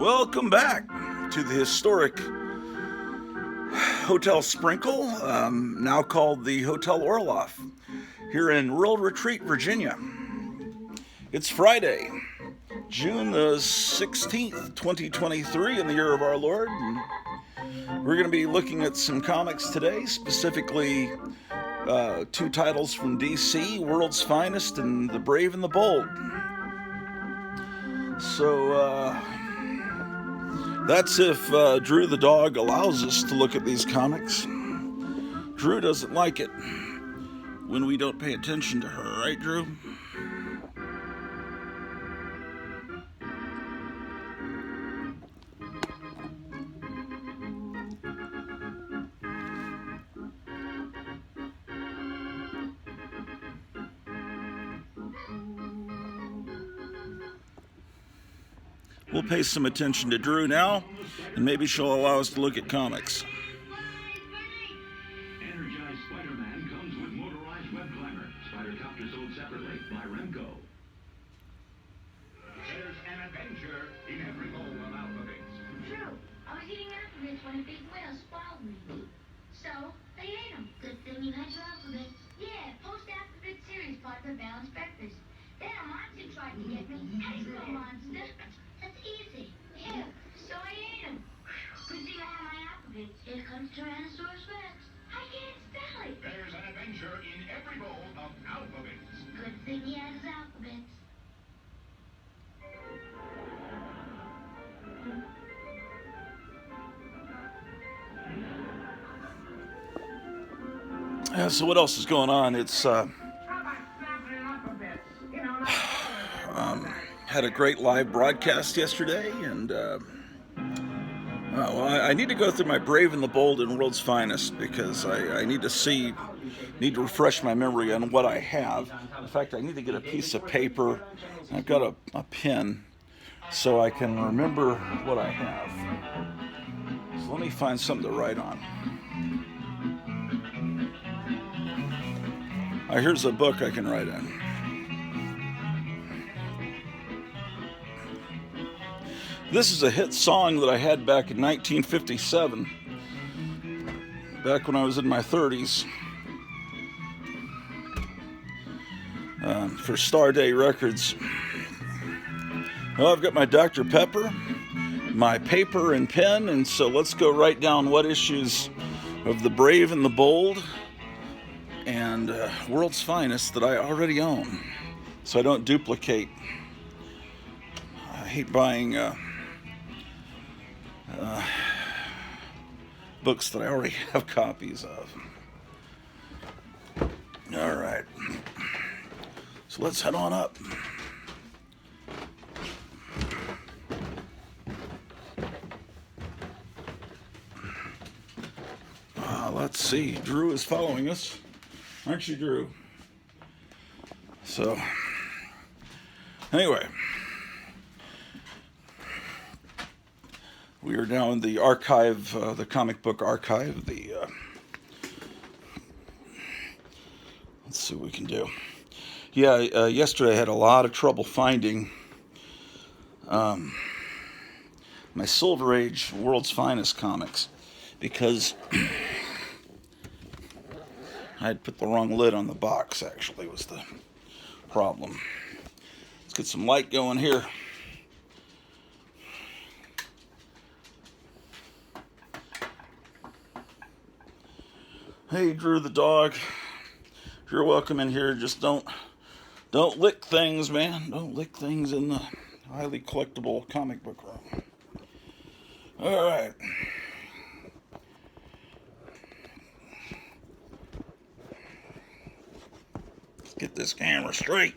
Welcome back to the historic Hotel Sprinkle, now called the Hotel Orloff, here in Rural Retreat, Virginia. It's Friday, June the 16th, 2023, in the year of our Lord. And we're going to be looking at some comics today, specifically two titles from DC, World's Finest and The Brave and the Bold. So, that's if Drew the dog allows us to look at these comics. Drew doesn't like it when we don't pay attention to her, right, Drew? We'll pay some attention to Drew now, and maybe she'll allow us to look at comics. Energized Spider-Man comes with motorized web climber. Spider copter sold separately by Remco. There's an adventure in every bowl of alphabets. True. I was eating alphabets when a big whale swallowed me. So, they ate them. Good thing you had your alphabets. Yeah, post-alphabet series part of a balanced breakfast. Then a monster tried to get me. Hey, little monster. That's easy. Yeah, so I ate him. Good thing I have my alphabet. Here comes Tyrannosaurus Rex. I can't spell it. There's an adventure in every bowl of alphabets. Good thing he has his alphabets. So what else is going on? It's had a great live broadcast yesterday, and I need to go through my Brave and the Bold and World's Finest because I need to refresh my memory on what I have. In fact, I need to get a piece of paper. I've got a pen so I can remember what I have. So let me find something to write on. Here's a book I can write in. This is a hit song that I had back in 1957, back when I was in my 30s, for Star Day Records. Well, I've got my Dr. Pepper, my paper and pen, and so let's go write down what issues of The Brave and the Bold and World's Finest that I already own, so I don't duplicate. I hate buying books that I already have copies of. All right, so let's head on up. Let's see, Drew is following us. Aren't you, Drew? So, anyway, we are now in the archive, the comic book archive. Let's see what we can do. Yeah, yesterday I had a lot of trouble finding my Silver Age World's Finest comics because I had put the wrong lid on the box, actually, was the problem. Let's get some light going here. Hey, Drew the dog. You're welcome in here. Just don't lick things, man. Don't lick things in the highly collectible comic book room. All right. Get this camera straight.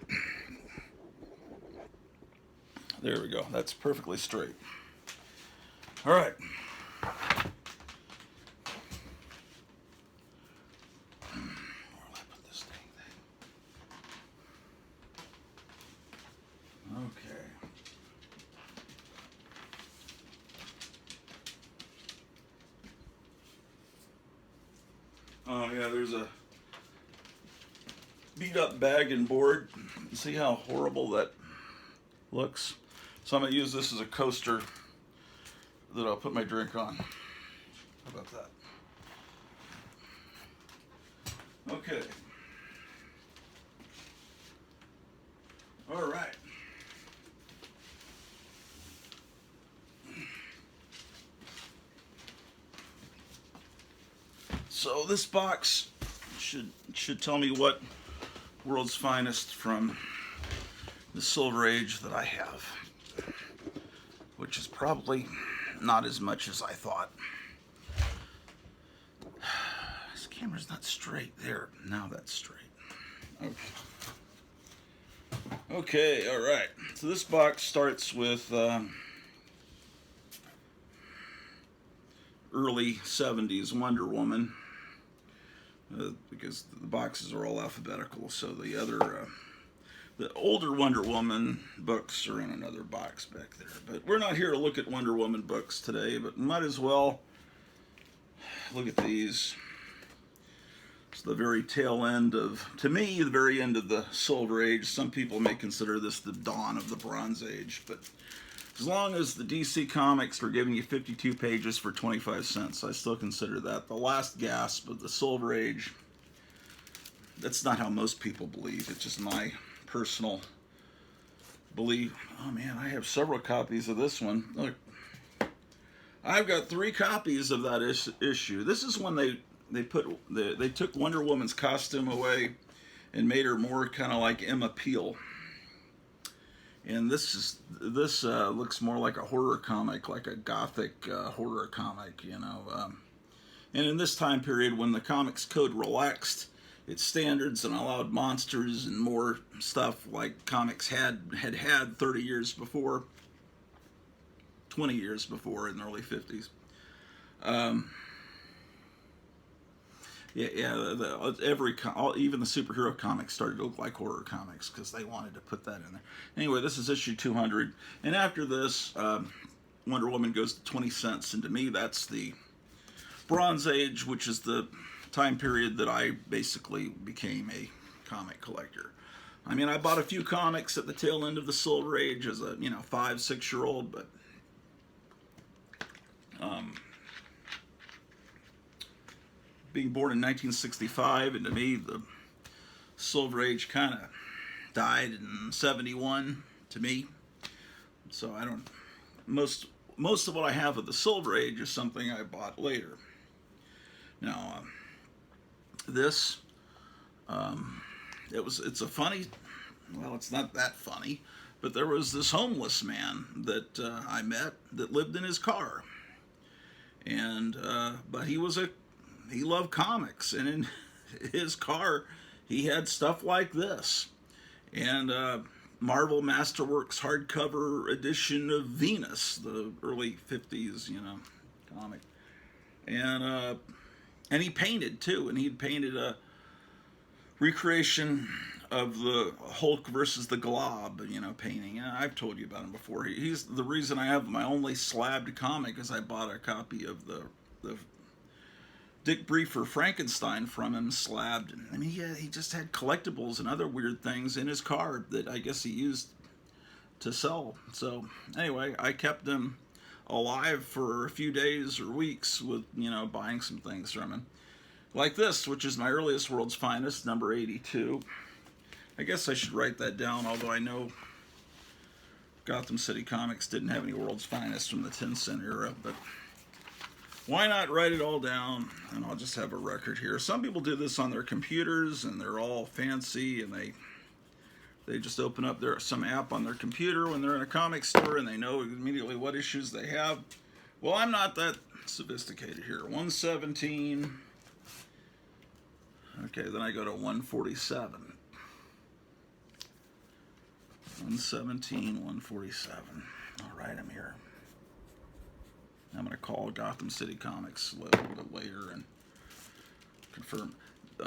There we go. That's perfectly straight. All right. Where will I put this thing then? Okay. Oh yeah, there's a beat up bag and board. See how horrible that looks? So I'm going to use this as a coaster that I'll put my drink on. How about that? Okay. All right. So this box should tell me what World's Finest from the Silver Age that I have, which is probably not as much as I thought. This camera's not straight there. Now that's straight. Okay. Okay, all right. So this box starts with early 70s Wonder Woman. Because the boxes are all alphabetical, so the older Wonder Woman books are in another box back there. But we're not here to look at Wonder Woman books today, but might as well look at these. It's the very tail end of, to me, the very end of the Silver Age. Some people may consider this the dawn of the Bronze Age, but as long as the DC Comics were giving you 52 pages for 25 cents, I still consider that the last gasp of the Silver Age. That's not how most people believe. It's just my personal belief. Oh man, I have several copies of this one. Look, I've got 3 copies of that issue. This is when they took Wonder Woman's costume away and made her more kind of like Emma Peel. And this looks more like a horror comic, like a gothic horror comic, you know. And in this time period, when the comics code relaxed its standards and allowed monsters and more stuff like comics had 30 years before, 20 years before in the early 50s. Even the superhero comics started to look like horror comics because they wanted to put that in there. Anyway, this is issue 200, and after this, Wonder Woman goes to 20 cents, and to me, that's the Bronze Age, which is the time period that I basically became a comic collector. I mean, I bought a few comics at the tail end of the Silver Age as a 5, 6-year-old, but being born in 1965, and to me, the Silver Age kind of died in 71, to me. So I don't, most of what I have of the Silver Age is something I bought later. Now, this, it's a funny, well, it's not that funny, but there was this homeless man that I met that lived in his car. And, but he loved comics, and in his car he had stuff like this, and Marvel Masterworks hardcover edition of Venus, the early 50s, comic, and he painted too, and he'd painted a recreation of the Hulk versus the Glob, painting. And I've told you about him before. He's the reason I have my only slabbed comic, is I bought a copy of the Dick Briefer Frankenstein from him, slabbed. I mean, he just had collectibles and other weird things in his car that I guess he used to sell. So anyway, I kept him alive for a few days or weeks with, buying some things from him. Like this, which is my earliest World's Finest, number 82. I guess I should write that down, although I know Gotham City Comics didn't have any World's Finest from the 10-cent era, but why not write it all down, and I'll just have a record here. Some people do this on their computers, and they're all fancy, and they just open up some app on their computer when they're in a comic store, and they know immediately what issues they have. Well, I'm not that sophisticated here. 117. Okay, then I go to 147. 117, 147. All right, I'm here. I'm going to call Gotham City Comics a little bit later and confirm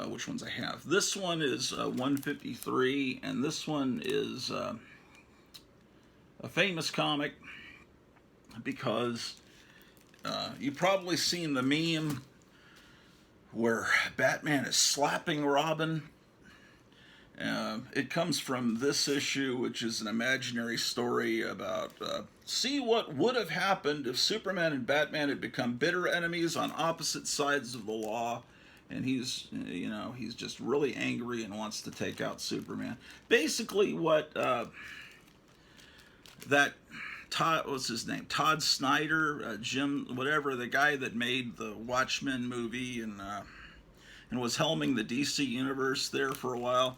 which ones I have. This one is 153, and this one is a famous comic because you've probably seen the meme where Batman is slapping Robin, It comes from this issue, which is an imaginary story about see what would have happened if Superman and Batman had become bitter enemies on opposite sides of the law. And he's just really angry and wants to take out Superman. Basically, what that Todd, what's his name? Todd Snyder, Jim, whatever, the guy that made the Watchmen movie and was helming the DC universe there for a while.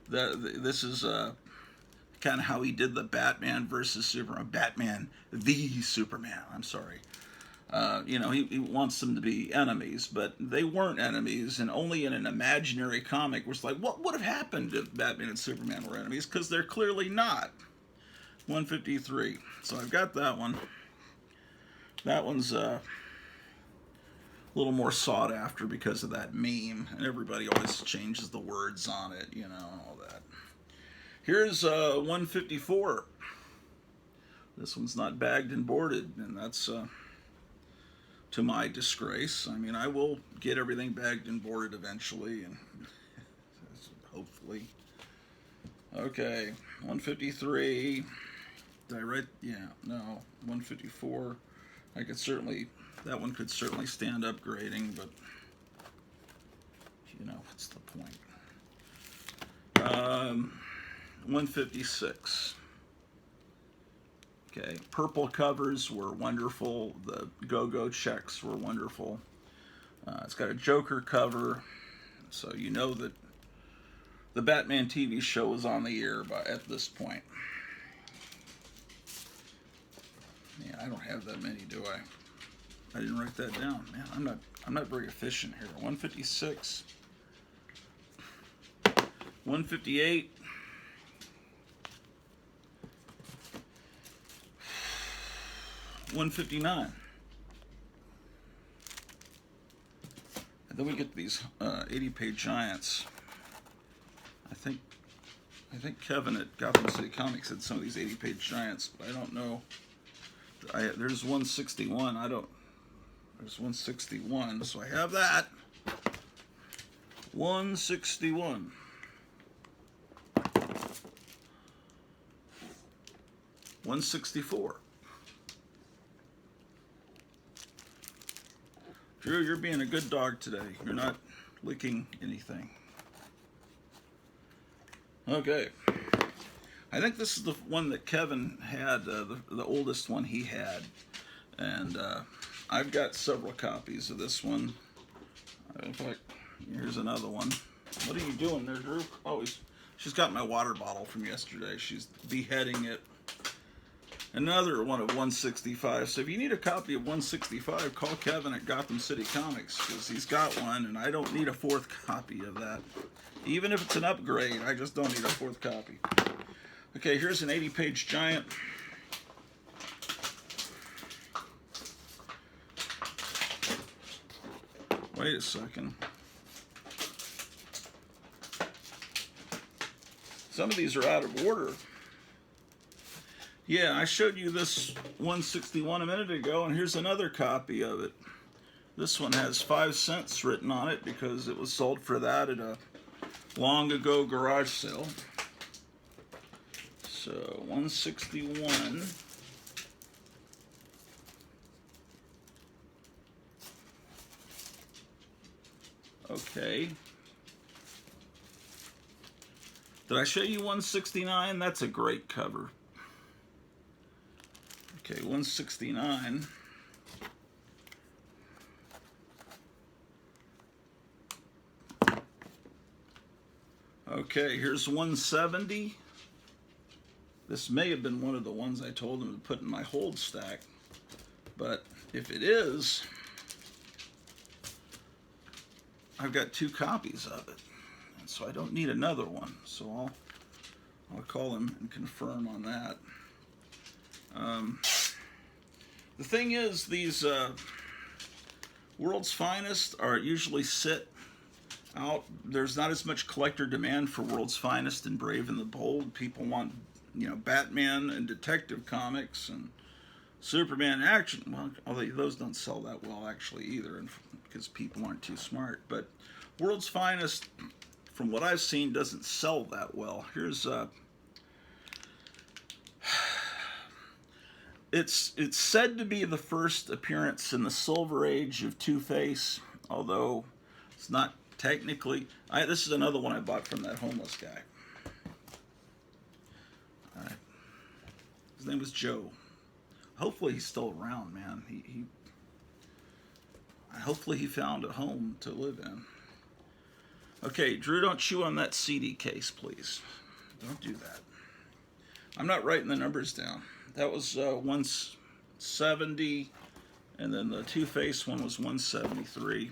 This is kind of how he did the Batman versus Superman, Batman v Superman. I'm sorry. He wants them to be enemies, but they weren't enemies, and only in an imaginary comic was like, what would have happened if Batman and Superman were enemies? Because they're clearly not. 153. So I've got that one. That one's a little more sought after because of that meme, and everybody always changes the words on it, and all that. Here's 154. This one's not bagged and boarded, and that's to my disgrace. I mean, I will get everything bagged and boarded eventually, and hopefully. Okay, 153. Did I write? Yeah, no. 154. That one could certainly stand upgrading, but what's the point? 156. Okay, purple covers were wonderful. The go-go checks were wonderful. It's got a Joker cover, so you know that the Batman TV show is on the air at this point. Yeah, I don't have that many, do I? I didn't write that down. Man, I'm not very efficient here. 156. 158. 159. And then we get these 80-page giants. I think Kevin at Gotham City Comics had some of these 80-page giants, but I don't know. There's 161. There's 161, so I have that. 161. $164. Drew, you're being a good dog today. You're not licking anything. Okay. I think this is the one that Kevin had, the oldest one he had. And I've got several copies of this one. In fact, here's another one. What are you doing there, Drew? Oh, she's got my water bottle from yesterday. She's beheading it. Another one of 165. So if you need a copy of 165, call Kevin at Gotham City Comics, because he's got one, and I don't need a fourth copy of that. Even if it's an upgrade, I just don't need a fourth copy. Okay, here's an 80-page giant. Wait a second. Some of these are out of order. Yeah, I showed you this 161 a minute ago, and here's another copy of it. This one has 5 cents written on it because it was sold for that at a long ago garage sale. So 161. Okay. Did I show you 169? That's a great cover. Okay, 169. Okay, here's 170. This may have been one of the ones I told him to put in my hold stack, but if it is, I've got 2 copies of it, and so I don't need another one. So I'll call him and confirm on that. The thing is, these World's Finest are usually sit out. There's not as much collector demand for World's Finest and Brave and the Bold. People want, Batman and detective comics and Superman action. Well, although those don't sell that well actually either, because people aren't too smart. But World's Finest from what I've seen, doesn't sell that well. Here's it's said to be the first appearance in the Silver Age of Two-Face, although it's not technically. This is another one I bought from that homeless guy. All right. His name was Joe. Hopefully he's still around, man. Hopefully he found a home to live in. Okay, Drew, don't chew on that CD case, please. Don't do that. I'm not writing the numbers down. That was 170, and then the Two-Face one was 173.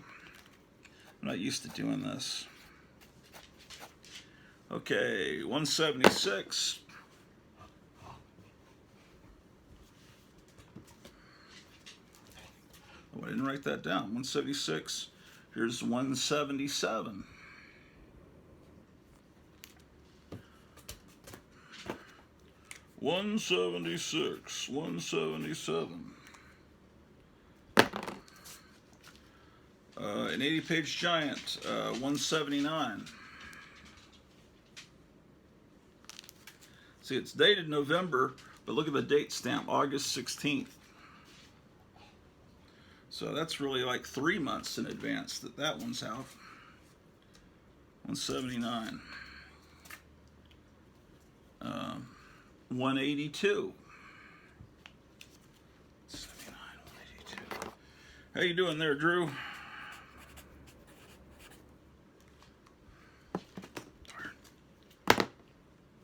I'm not used to doing this. Okay, 176. Oh, I didn't write that down. 176. Here's 177. 176, 177. An 80-page giant, 179. See, it's dated November, but look at the date stamp, August 16th. So that's really like 3 months in advance that one's out. 179. 182. 79, 182. How you doing there, Drew?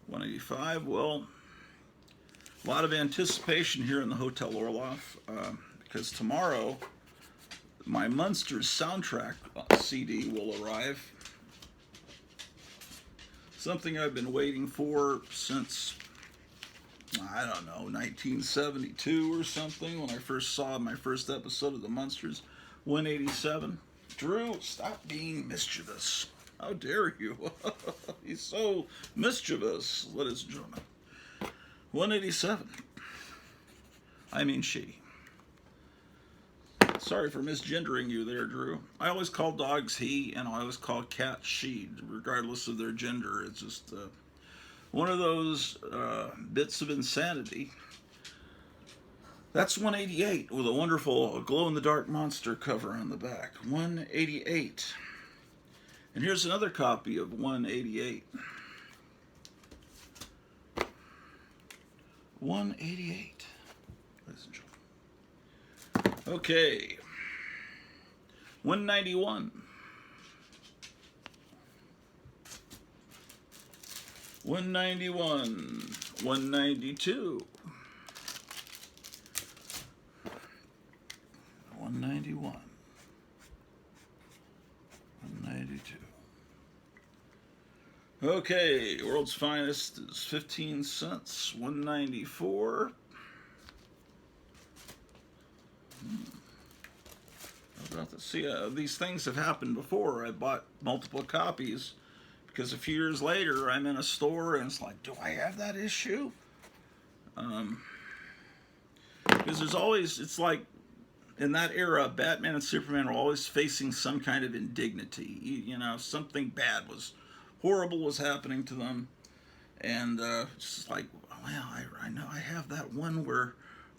185. Well, a lot of anticipation here in the Hotel Orloff because tomorrow my Munsters soundtrack CD will arrive. Something I've been waiting for since, I don't know, 1972 or something, when I first saw my first episode of the Munsters. 187. Drew, stop being mischievous. How dare you? He's so mischievous, ladies and gentlemen. 187. I mean she. Sorry for misgendering you there, Drew. I always call dogs he, and I always call cats she, regardless of their gender. It's just one of those bits of insanity. That's 188 with a wonderful glow-in-the-dark monster cover on the back. 188. And here's another copy of 188. 188. Ladies and gentlemen. Okay. 191. 191. 192. 191. 192. Okay, world's finest is 15 cents. 194. About to see, these things have happened before. I bought multiple copies because a few years later I'm in a store and it's like, do I have that issue? Because there's always, it's like in that era, Batman and Superman were always facing some kind of indignity. You know, something bad was, horrible was happening to them, and it's just like, well, I know I have that one where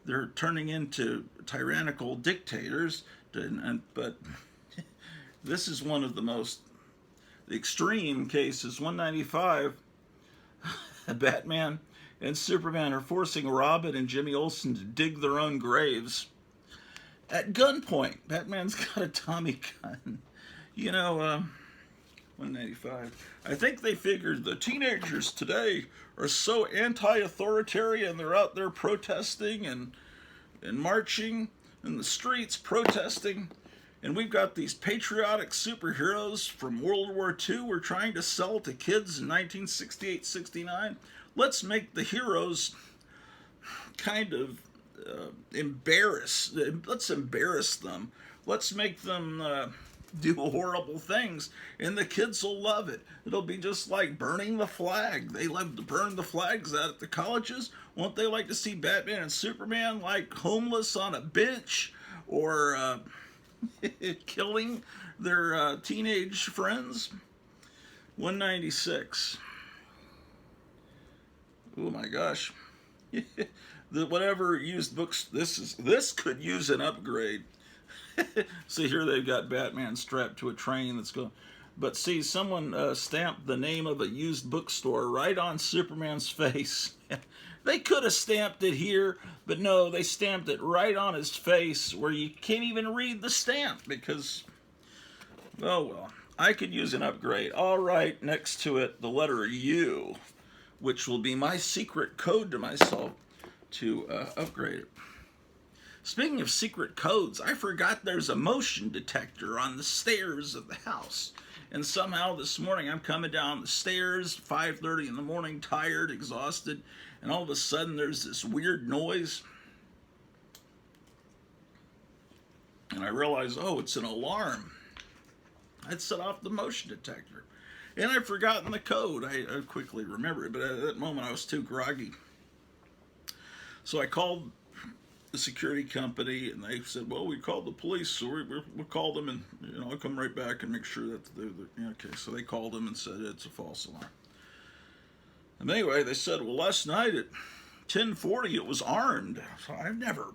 they're turning into tyrannical dictators, but this is one of the most extreme cases. 195, Batman and Superman are forcing Robin and Jimmy Olsen to dig their own graves at gunpoint. Batman's got a Tommy gun. You know, 195. I think they figured the teenagers today are so anti-authoritarian, they're out there protesting and marching in the streets, protesting, and we've got these patriotic superheroes from World War II we're trying to sell to kids in 1968-69. Let's make the heroes kind of let's embarrass them. Let's make them do horrible things, and the kids will love it. It'll be just like burning the flag. They love to burn the flags out at the colleges. Won't they like to see Batman and Superman like homeless on a bench, or killing their teenage friends? 196. Oh my gosh. Whatever used books, this could use an upgrade. See, here they've got Batman strapped to a train that's going. But see, someone stamped the name of a used bookstore right on Superman's face. They could have stamped it here, but no, they stamped it right on his face where you can't even read the stamp because, oh well, I could use an upgrade. All right, next to it, the letter U, which will be my secret code to myself to upgrade it. Speaking of secret codes, I forgot there's a motion detector on the stairs of the house. And somehow this morning I'm coming down the stairs, 5:30 in the morning, tired, exhausted, and all of a sudden there's this weird noise. And I realize, oh, it's an alarm. I'd set off the motion detector. And I'd forgotten the code. I quickly remembered it, but at that moment I was too groggy. So I called the security company, and they said, well, we called the police, so we'll call them, and I'll come right back and make sure that they're okay. So they called them and said it's a false alarm. And anyway, they said, well, last night at 10:40 it was armed. So I don't even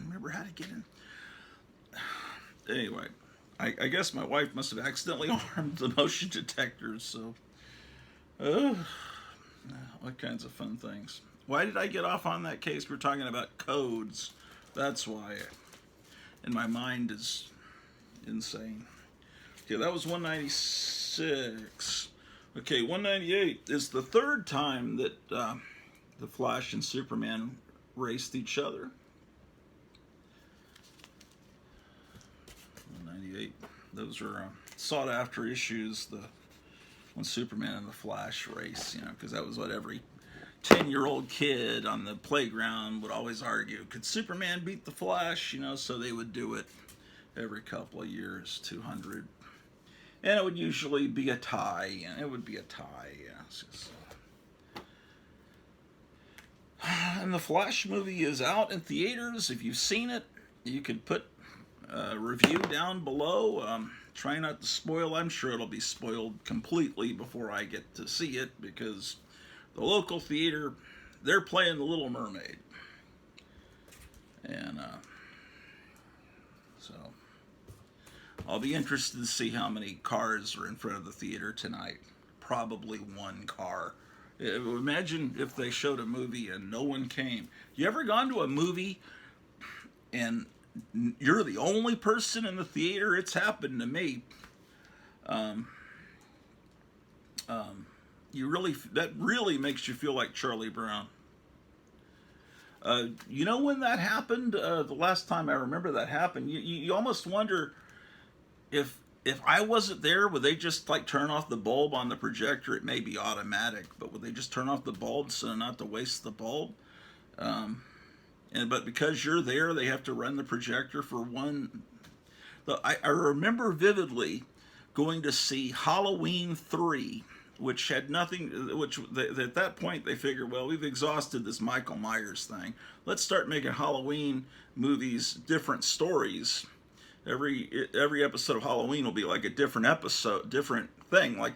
remember how to get in. Anyway, I guess my wife must have accidentally armed the motion detectors, so all kinds of fun things. Why did I get off on that case? We're talking about codes. That's why. And my mind is insane. Okay, that was 196. Okay, 198 is the third time that the Flash and Superman raced each other. 198. Those are sought after issues. When Superman and the Flash race, because that was what every 10-year-old kid on the playground would always argue. Could Superman beat the Flash? So they would do it every couple of years, 200. And it would usually be a tie. And it would be a tie, And the Flash movie is out in theaters. If you've seen it, you could put a review down below. Try not to spoil. I'm sure it'll be spoiled completely before I get to see it because the local theater, they're playing The Little Mermaid. And so I'll be interested to see how many cars are in front of the theater tonight. Probably one car. Imagine if they showed a movie and no one came. You ever gone to a movie and you're the only person in the theater? It's happened to me. That really makes you feel like Charlie Brown. When that happened? The last time I remember that happened, you almost wonder if I wasn't there, would they just turn off the bulb on the projector? It may be automatic, but would they just turn off the bulb so not to waste the bulb? But because you're there, they have to run the projector for one. I remember vividly going to see Halloween 3. Which had nothing, at that point they figured, well, we've exhausted this Michael Myers thing. Let's start making Halloween movies different stories. Every episode of Halloween will be like a different episode, different thing, like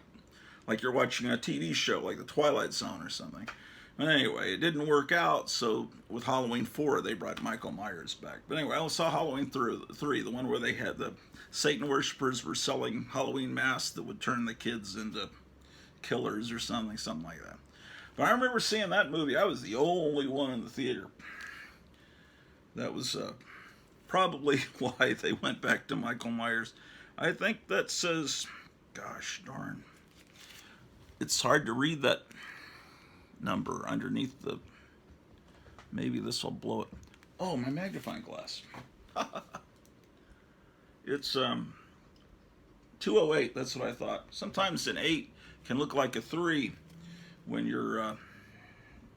you're watching a TV show, like The Twilight Zone or something. But anyway, it didn't work out, so with Halloween 4, they brought Michael Myers back. But anyway, I saw Halloween 3, the one where they had the Satan worshippers were selling Halloween masks that would turn the kids into killers or something like that. But I remember seeing that movie. I was the only one in the theater. That was probably why they went back to Michael Myers. I think that says, gosh darn, it's hard to read that number underneath the, maybe this will blow it. Oh, my magnifying glass. It's 208, that's what I thought. Sometimes an 8 can look like a 3 when you're,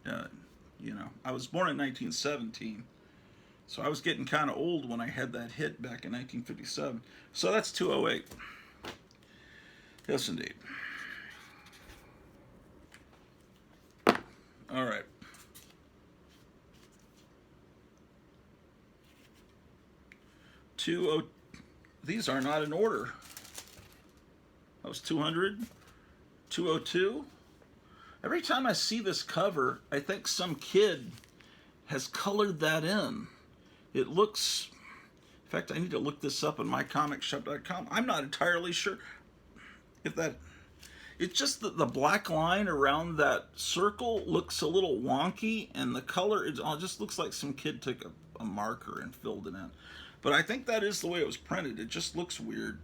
I was born in 1917, so I was getting kind of old when I had that hit back in 1957. So that's 208. Yes, indeed. All right. These are not in order. That was 200. 202. Every time I see this cover, I think some kid has colored that in. It looks, in fact, I need to look this up on mycomicshop.com. I'm not entirely sure if that, it's just that the black line around that circle looks a little wonky, and the color, it just looks like some kid took a marker and filled it in. But I think that is the way it was printed. It just looks weird.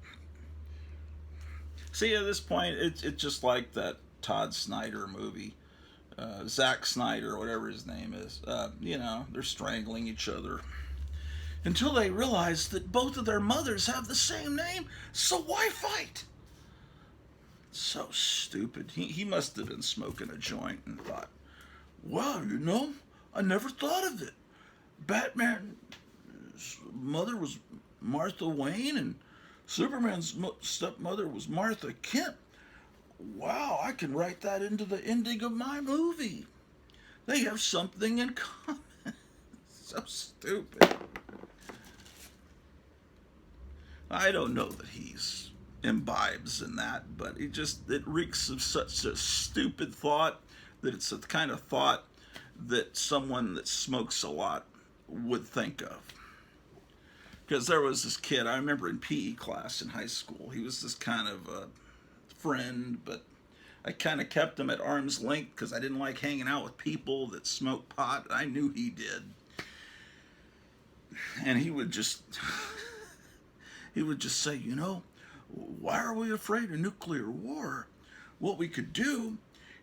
See, at this point, it's just like that Todd Snyder movie. Zack Snyder, whatever his name is. You know, they're strangling each other. Until they realize that both of their mothers have the same name, so why fight? So stupid. He must have been smoking a joint and thought, wow, you know, I never thought of it. Batman's mother was Martha Wayne and Superman's stepmother was Martha Kent. Wow, I can write that into the ending of my movie. They have something in common. So stupid. I don't know that he's imbibes in that, but it reeks of such a stupid thought that it's the kind of thought that someone that smokes a lot would think of. Because there was this kid, I remember in PE class in high school, he was this kind of a friend, but I kind of kept him at arm's length because I didn't like hanging out with people that smoked pot. I knew he did. And he would just say, you know, why are we afraid of nuclear war? What we could do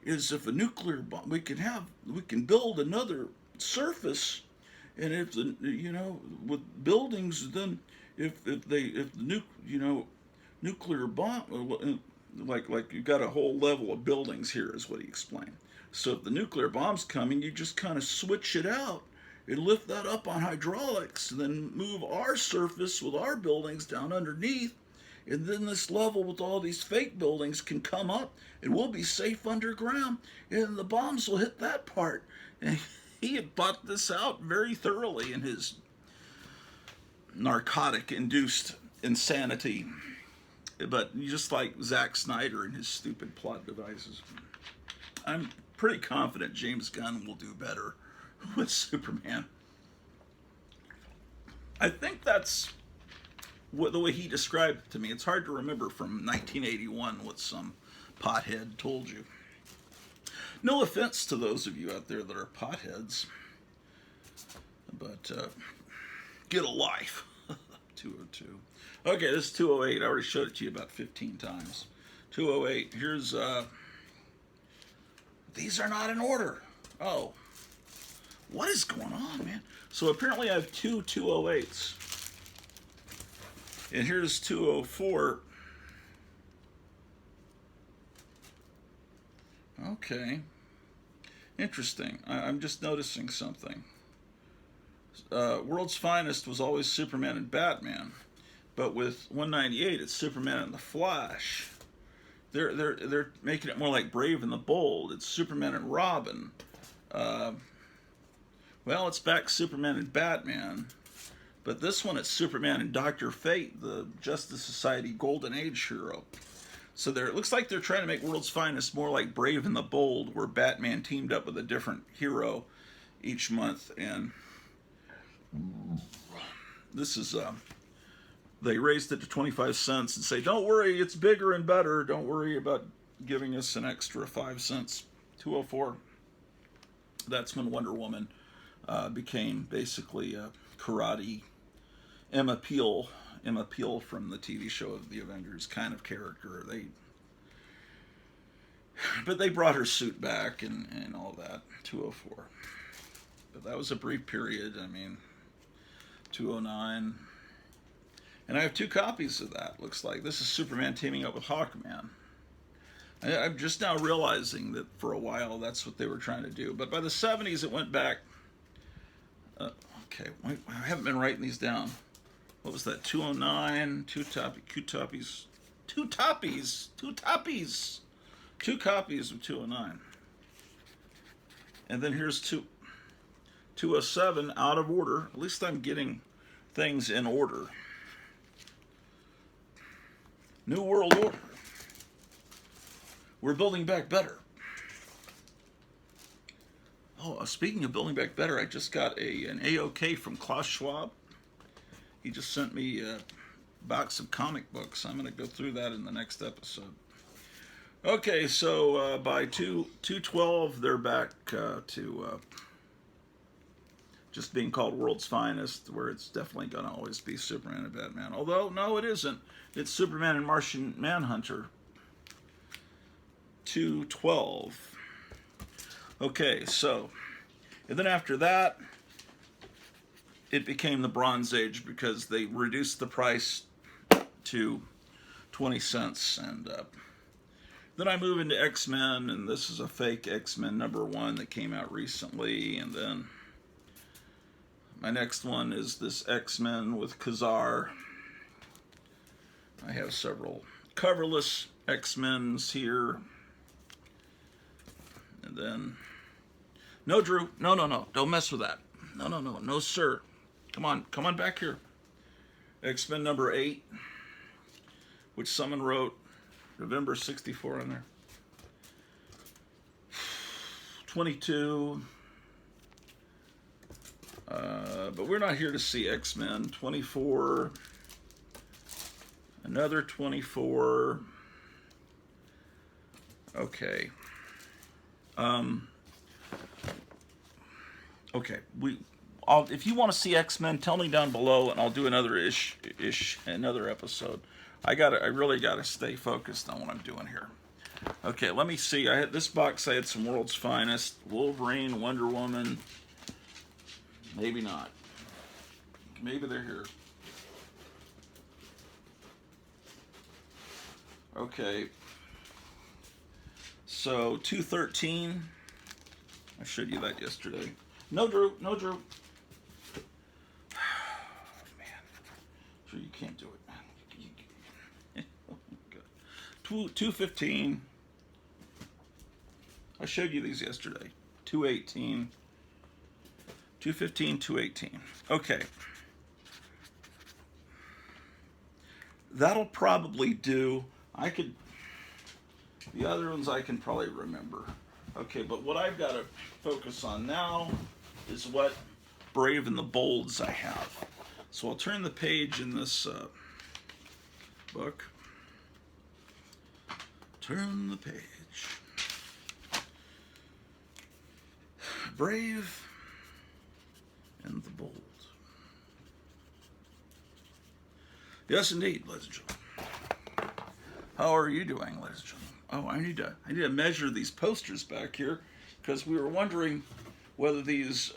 is if a nuclear bomb, we can build another surface, and if the, you know, with buildings, then if the nuclear bomb, like you got a whole level of buildings here, is what he explained. So if the nuclear bomb's coming, you just kind of switch it out and lift that up on hydraulics, and then move our surface with our buildings down underneath, and then this level with all these fake buildings can come up, and we'll be safe underground, and the bombs will hit that part. And he had thought this out very thoroughly in his narcotic-induced insanity. But just like Zack Snyder and his stupid plot devices, I'm pretty confident James Gunn will do better with Superman. I think that's the way he described it to me. It's hard to remember from 1981 what some pothead told you. No offense to those of you out there that are potheads, but get a life. 202. Okay, this is 208. I already showed it to you about 15 times. 208. Here's, these are not in order. Oh. What is going on, man? So apparently I have two 208s. And here's 204. Okay. Interesting. I'm just noticing something. World's Finest was always Superman and Batman. But with 198, it's Superman and the Flash. They're making it more like Brave and the Bold. It's Superman and Robin. Well, it's back Superman and Batman. But this one, it's Superman and Dr. Fate, the Justice Society Golden Age hero. So it looks like they're trying to make World's Finest more like Brave and the Bold, where Batman teamed up with a different hero each month. And this is, they raised it to 25 cents and say, don't worry, it's bigger and better. Don't worry about giving us an extra 5 cents. 204. That's when Wonder Woman became basically a karate Emma Peel from the TV show of the Avengers kind of character. But they brought her suit back and all that. 204. But that was a brief period. I mean, 209. And I have two copies of that, looks like. This is Superman teaming up with Hawkman. I'm just now realizing that for a while that's what they were trying to do. But by the 70s it went back. Okay, wait, I haven't been writing these down. What was that? 209, two copies of 209. And then here's 207 out of order. At least I'm getting things in order. New World Order. we're building back better. Oh, speaking of building back better, I just got an AOK from Klaus Schwab. He just sent me a box of comic books. I'm going to go through that in the next episode. Okay, so by 212, they're back to just being called World's Finest, where it's definitely going to always be Superman and Batman. Although, no, it isn't. It's Superman and Martian Manhunter. 212. Okay, so, and then after that, it became the Bronze Age because they reduced the price to 20 cents. And then I move into X-Men, and this is a fake X-Men #1 that came out recently. And then my next one is this X-Men with Kazar. I have several coverless X-Men's here. And then, no, Drew, no, don't mess with that. No, sir. Come on back here. X-Men #8, which someone wrote November '64 on there. 22. But we're not here to see X-Men. 24. Another 24. Okay. Okay. If you want to see X-Men, tell me down below, and I'll do another another episode. I really gotta stay focused on what I'm doing here. Okay, let me see. I had this box. I had some World's Finest, Wolverine, Wonder Woman. Maybe not. Maybe they're here. Okay. So 213. I showed you that yesterday. No, Drew. Oh, man. Drew, you can't do it, man. Oh, God. 215. I showed you these yesterday. 218. 215, 218. Okay. That'll probably do. The other ones I can probably remember. Okay, but what I've got to focus on now is what Brave and the Bolds I have. So I'll turn the page in this book. Turn the page. Brave and the Bold. Yes, indeed, ladies and gentlemen. How are you doing, ladies and gentlemen? Oh, I need to measure these posters back here because we were wondering whether these.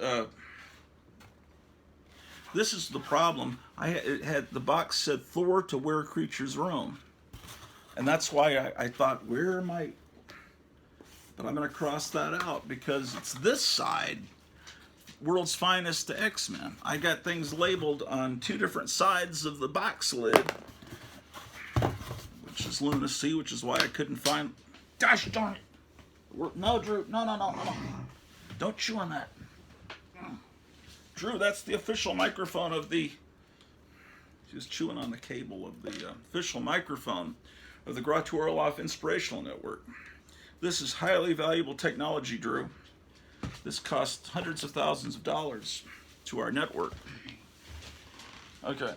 This is the problem. It had the box said Thor to Where Creatures Roam, and that's why I thought, where am I? But I'm going to cross that out because it's this side. World's Finest to X-Men. I got things labeled on two different sides of the box lid, which is lunacy, which is why I couldn't find. Gosh darn it! No, Drew. No. Don't chew on that. Drew, that's the official microphone of the. She was chewing on the cable of the official microphone of the Orloff Inspirational Network. This is highly valuable technology, Drew. This costs hundreds of thousands of dollars to our network. Okay.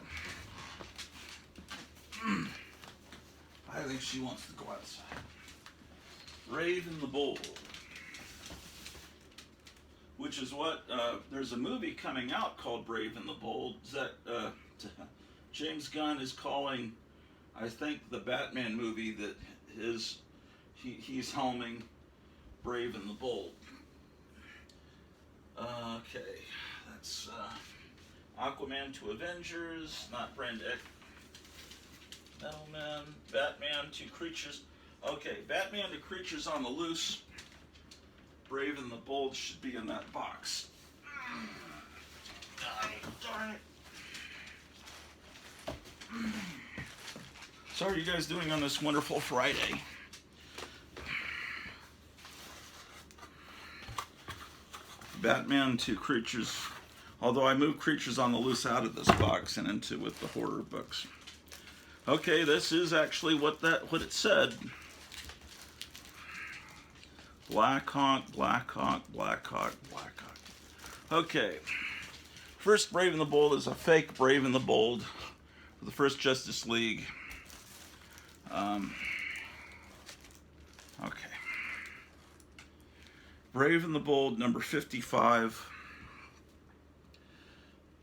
I think she wants to go outside. Brave and the Bold. Which is what, there's a movie coming out called Brave and the Bold that James Gunn is calling, I think, the Batman movie that he's helming Brave and the Bold. Okay, that's Aquaman to Avengers, not Brand X. Metalman, Batman to Creatures. Okay, Batman to Creatures on the Loose. Brave and the Bold should be in that box. Darn it. So how are you guys doing on this wonderful Friday? Batman to Creatures. Although I moved Creatures on the Loose out of this box and into with the horror books. Okay, this is actually what it said. Black Hawk, Black Hawk, Black Hawk, Black Hawk. Okay. First Brave and the Bold is a fake Brave and the Bold. The first Justice League. Okay. Brave and the Bold, number 55.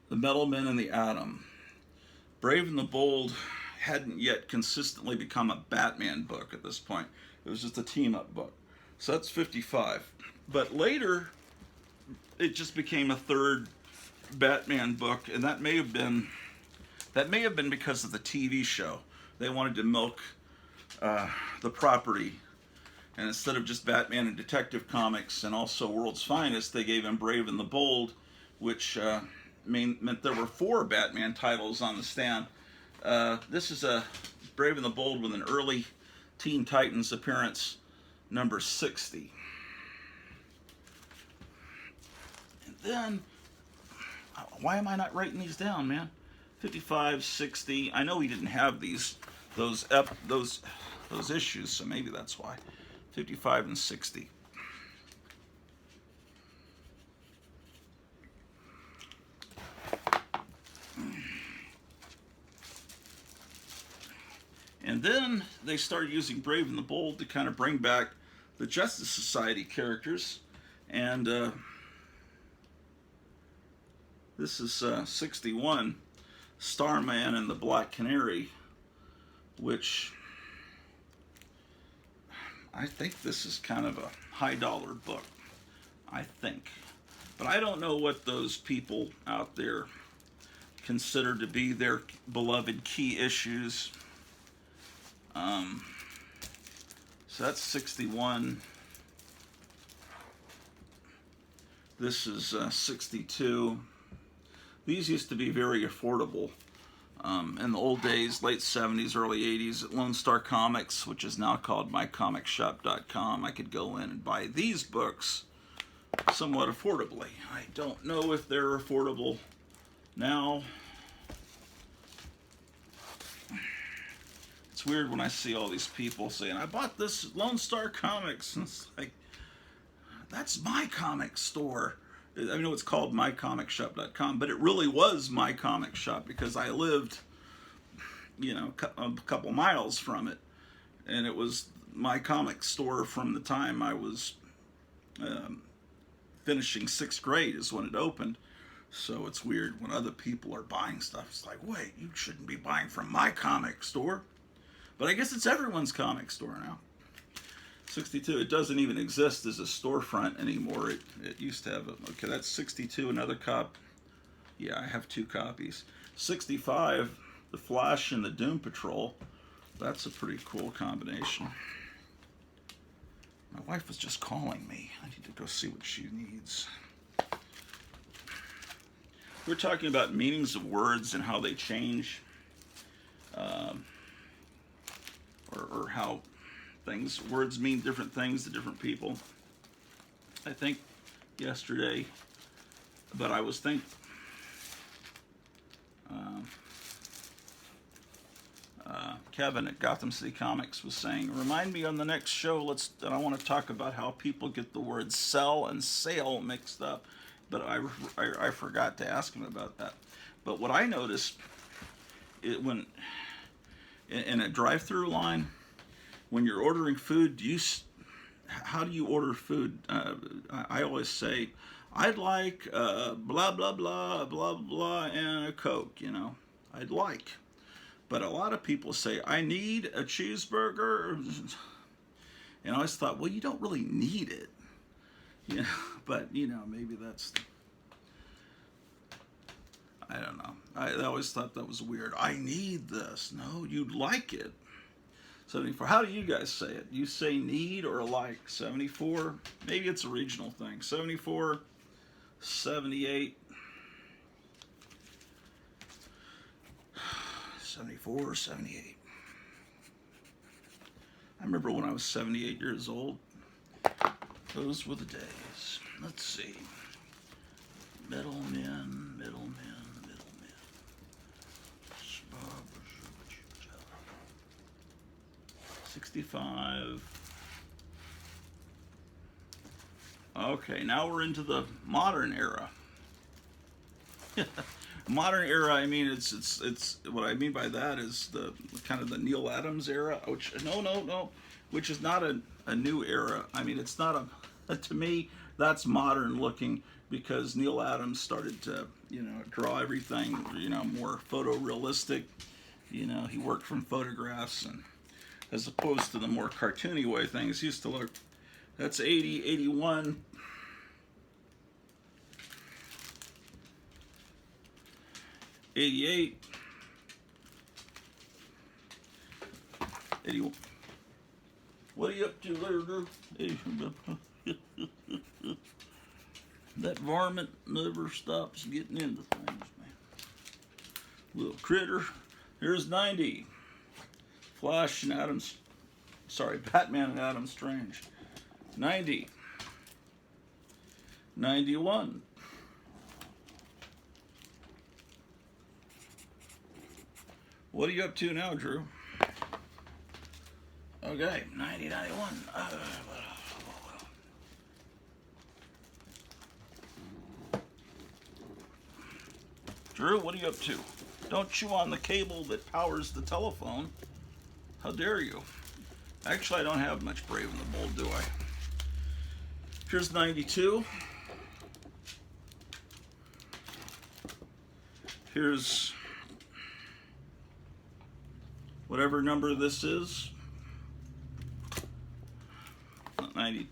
The Metal Men and the Atom. Brave and the Bold hadn't yet consistently become a Batman book at this point. It was just a team-up book. So that's 55. But later, it just became a third Batman book, and that may have been because of the TV show. They wanted to milk the property, and instead of just Batman and Detective Comics and also World's Finest, they gave him Brave and the Bold, which meant there were 4 Batman titles on the stand. This is a Brave and the Bold with an early Teen Titans appearance, number 60. And then, why am I not writing these down, man? 55, 60. I know he didn't have those issues, so maybe that's why. 55 and 60. And then they started using Brave and the Bold to kind of bring back the Justice Society characters. And this is 61, Starman and the Black Canary, which I think this is kind of a high-dollar book, I think. But I don't know what those people out there consider to be their beloved key issues. So that's 61. This is 62. These used to be very affordable in the old days, late 70s, early 80s, at Lone Star Comics, which is now called mycomicshop.com. I could go in and buy these books somewhat affordably. I don't know if they're affordable now. It's weird when I see all these people saying, I bought this at Lone Star Comics. And it's like, that's my comic store. I know it's called mycomicshop.com, but it really was my comic shop because I lived, a couple miles from it. And it was my comic store from the time I was finishing 6th grade is when it opened. So it's weird when other people are buying stuff. It's like, wait, you shouldn't be buying from my comic store. But I guess it's everyone's comic store now. 62, it doesn't even exist as a storefront anymore. It used to have okay, that's 62, another cop. Yeah, I have 2 copies. 65, The Flash and the Doom Patrol. That's a pretty cool combination. My wife was just calling me. I need to go see what she needs. We're talking about meanings of words and how they change. Or how words mean different things to different people. I think yesterday, but I was thinking, Kevin at Gotham City Comics was saying, remind me on the next show, and I want to talk about how people get the words sell and sale mixed up, but I forgot to ask him about that. But what I noticed, when in a drive-through line, when you're ordering food, how do you order food? I always say, I'd like blah, blah, blah, blah, blah, and a Coke, I'd like. But a lot of people say, I need a cheeseburger. And I always thought, well, you don't really need it. But, maybe that's... I don't know. I always thought that was weird. I need this. No, you'd like it. 74. How do you guys say it? You say need or like? 74. Maybe it's a regional thing. 74. 78. 74 or 78. I remember when I was 78 years old. Those were the days. Let's see. Middlemen. 65. Okay, now we're into the modern era. Modern era, I mean, it's what I mean by that is the kind of the Neil Adams era, which no, which is not a new era. I mean, it's not a to me that's modern looking because Neil Adams started to draw everything more photorealistic. He worked from photographs and as opposed to the more cartoony way things used to look. That's 80, 81. 88, 81. What are you up to there, Drew? That varmint never stops getting into things, man. Little critter. Here's 90. Flash and Batman and Adam Strange. 90. 91. What are you up to now, Drew? Okay, 90, 91. Drew, what are you up to? Don't chew on the cable that powers the telephone. How dare you? Actually, I don't have much Brave in the Bold, do I? Here's 92. Here's whatever number this is. Not 90.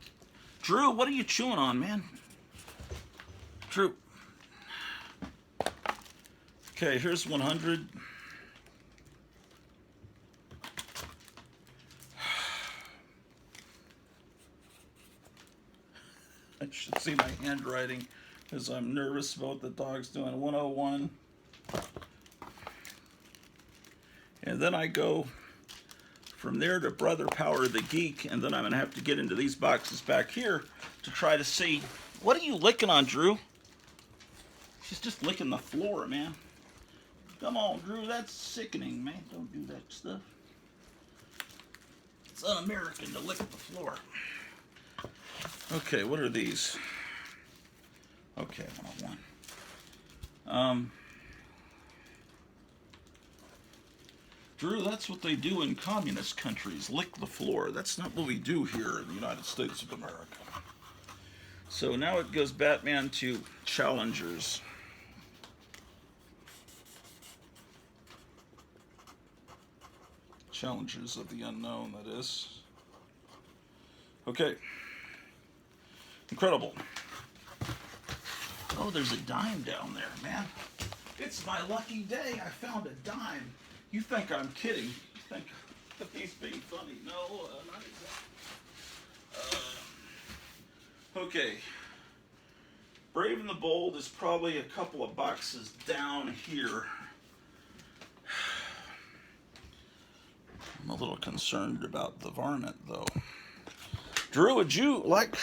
Drew, what are you chewing on, man? Drew. Okay, here's 100. I should see my handwriting because I'm nervous about what the dog's doing. 101. And then I go from there to Brother Power the Geek, and then I'm going to have to get into these boxes back here to try to see. What are you licking on, Drew? She's just licking the floor, man. Come on, Drew, that's sickening, man. Don't do that stuff. It's un-American to lick the floor. Okay, what are these? Okay, 101. Drew, that's what they do in communist countries, lick the floor. That's not what we do here in the United States of America. So now it goes Batman to Challengers. Challengers of the Unknown, that is. Okay. Incredible. Oh, there's a dime down there, man. It's my lucky day. I found a dime. You think I'm kidding. You think he's being funny. No, not exactly. Okay. Brave and the Bold is probably a couple of boxes down here. I'm a little concerned about the varmint, though. Drew, would you like...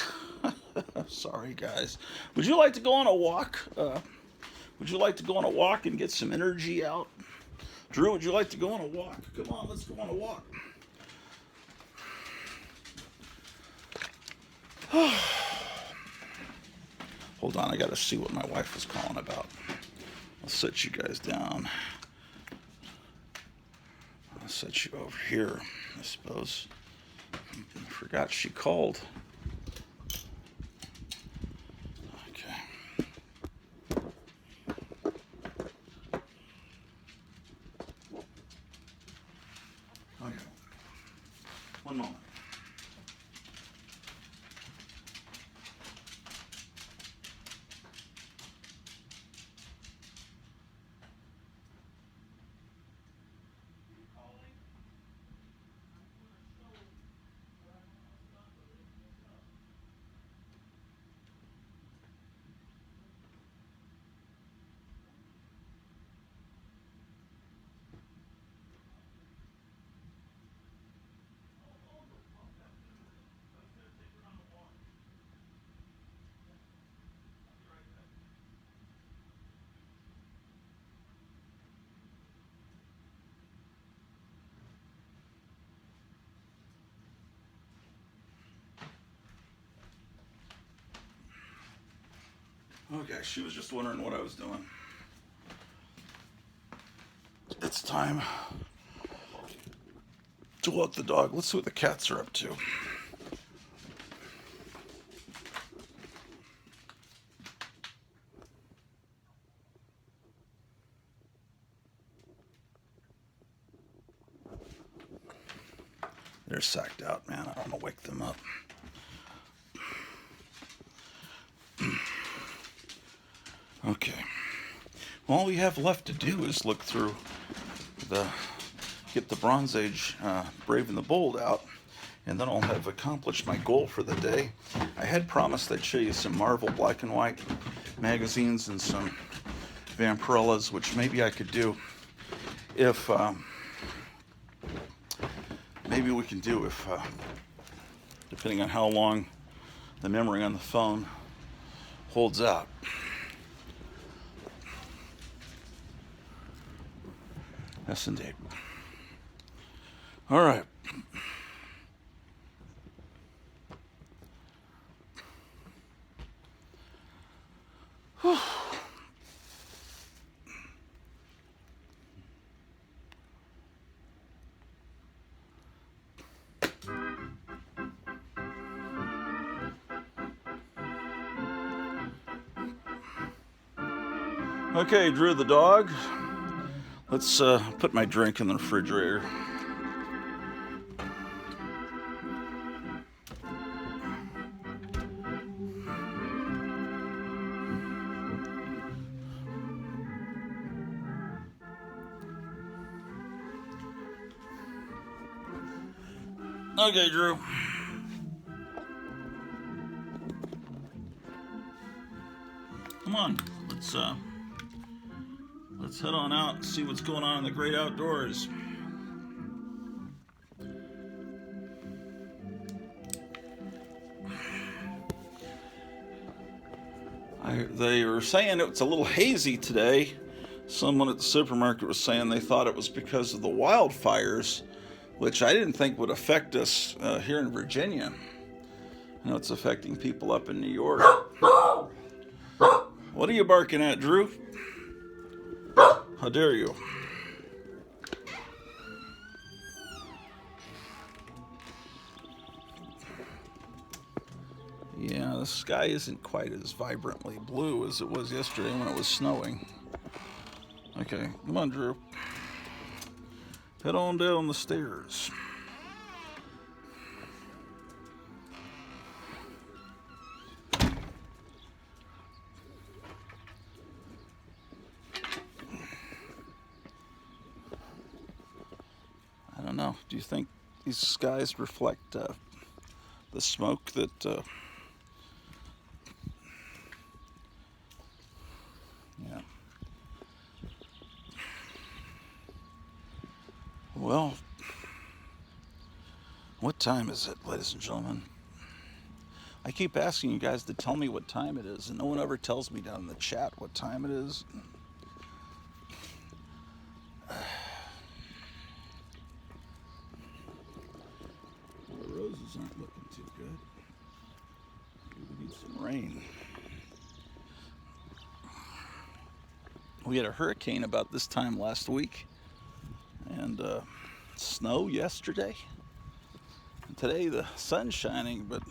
Sorry, guys. Would you like to go on a walk? Would you like to go on a walk and get some energy out? Drew, would you like to go on a walk? Come on, let's go on a walk. Hold on, I gotta see what my wife was calling about. I'll set you guys down. I'll set you over here, I suppose. I forgot she called. Okay. Okay. One moment. Okay, she was just wondering what I was doing. It's time to walk the dog. Let's see what the cats are up to. They're sacked out, man. I don't want to wake them up. Okay. All we have left to do is look through get the Bronze Age Brave and the Bold out, and then I'll have accomplished my goal for the day. I had promised I'd show you some Marvel black and white magazines and some Vampirellas, which maybe I could do if maybe we can do if depending on how long the memory on the phone holds out. Yes, indeed. All right. Whew. Okay, Drew the dog. Let's put my drink in the refrigerator. Okay, Drew. Come on, let's head on out and see what's going on in the great outdoors. They were saying it's a little hazy today. Someone at the supermarket was saying they thought it was because of the wildfires, which I didn't think would affect us here in Virginia. I know it's affecting people up in New York. What are you barking at, Drew? How dare you? Yeah, the sky isn't quite as vibrantly blue as it was yesterday when it was snowing. Okay, come on, Drew. Head on down the stairs. I don't know. Do you think these skies reflect the smoke that... yeah. Well, what time is it, ladies and gentlemen? I keep asking you guys to tell me what time it is, and no one ever tells me down in the chat what time it is. The roses aren't looking too good. We need some rain. We had a hurricane about this time last week, and snow yesterday. And today the sun's shining, but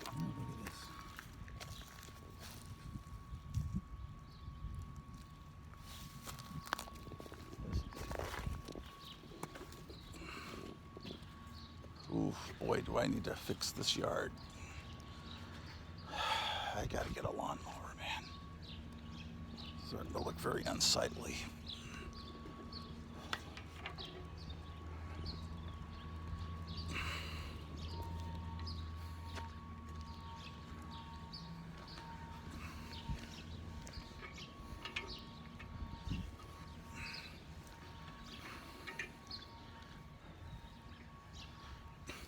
oh, look at this. Oof, boy, do I need to fix this yard. I gotta get a lawnmower, man. It's starting to look very unsightly.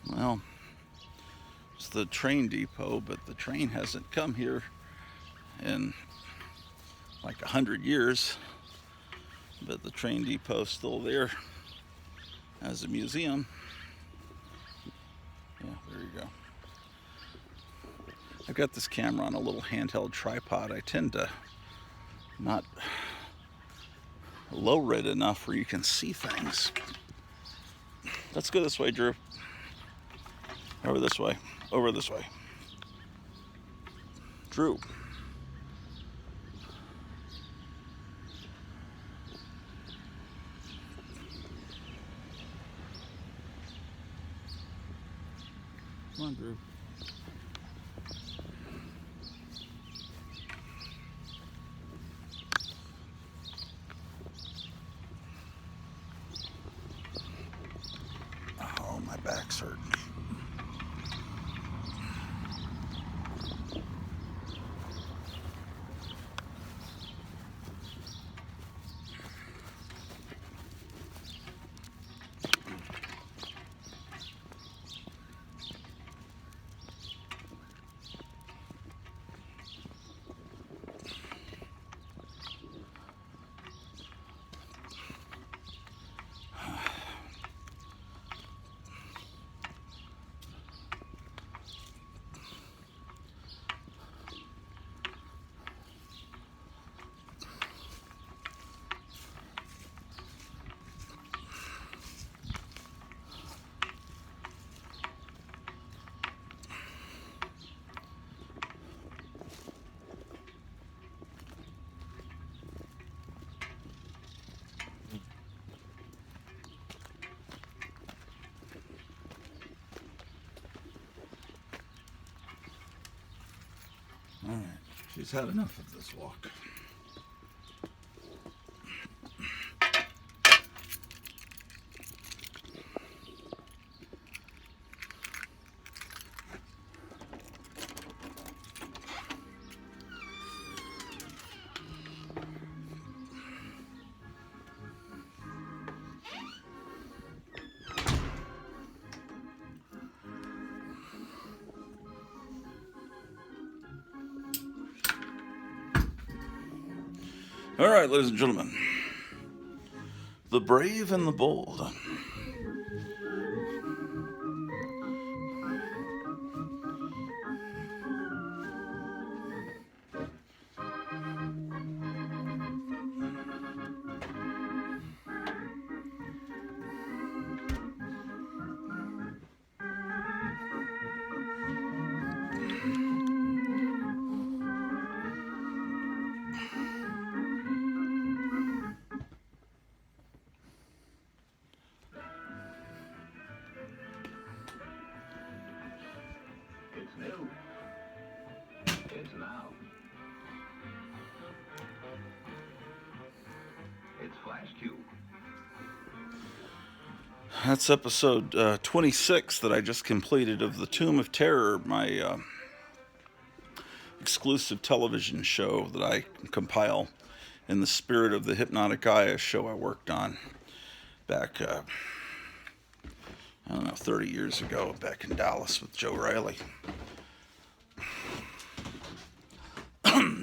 Well, it's the train depot, but the train hasn't come here in like 100 years. But the train depot's still there as a museum. Yeah, there you go. I've got this camera on a little handheld tripod. I tend to not lower it enough where you can see things. Let's go this way, Drew. Over this way. Over this way. Drew. Come on, Drew. Oh, my back's hurting. All right, she's had enough of this walk. All right, ladies and gentlemen, the brave and the bold. It's new. It's now. It's Flash Cube. That's episode 26 that I just completed of The Tomb of Terror, my exclusive television show that I compile in the spirit of the Hypnotic Eye show I worked on back, I don't know, 30 years ago, back in Dallas with Joe Riley.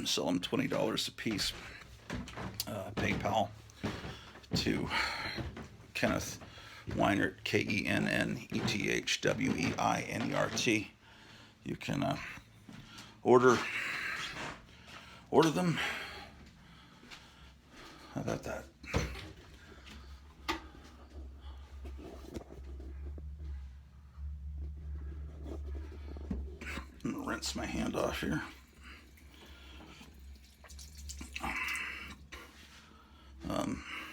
Sell them $20 a piece. PayPal to Kenneth Weinert, KENNETHWEINERT. You can order them. How about that? I'm gonna rinse my hand off here.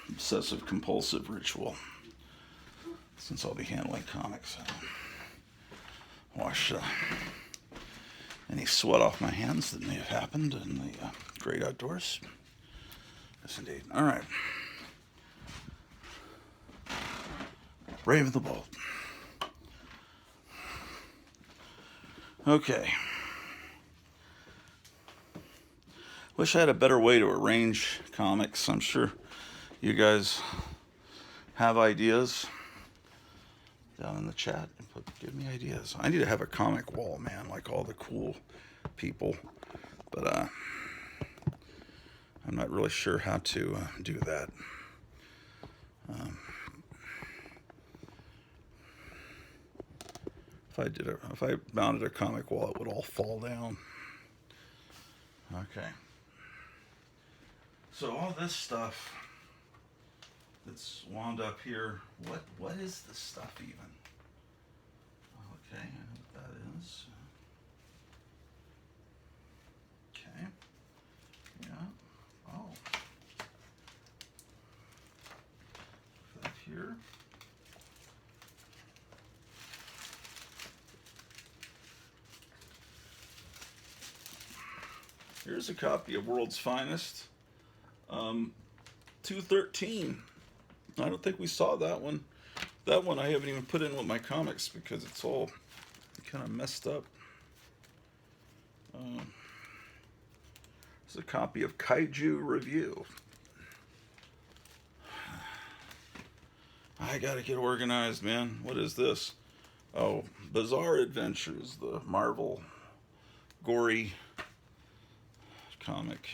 Obsessive compulsive ritual. Since I'll be handling comics, wash any sweat off my hands that may have happened in the great outdoors. Yes, indeed. All right. Brave and the bold. Okay. Wish I had a better way to arrange comics. I'm sure you guys have ideas down in the chat. Give me ideas. I need to have a comic wall, man, like all the cool people. But I'm not really sure how to do that. If if I mounted a comic wall, it would all fall down. Okay. So all this stuff that's wound up here, what is this stuff even? Okay, I know what that is. Okay. Yeah. Oh. Put that here. Here's a copy of World's Finest. 213. I don't think we saw that one. That one I haven't even put in with my comics because it's all kind of messed up. It's a copy of Kaiju Review. I gotta get organized, man. What is this? Oh, Bizarre Adventures, the Marvel gory comic.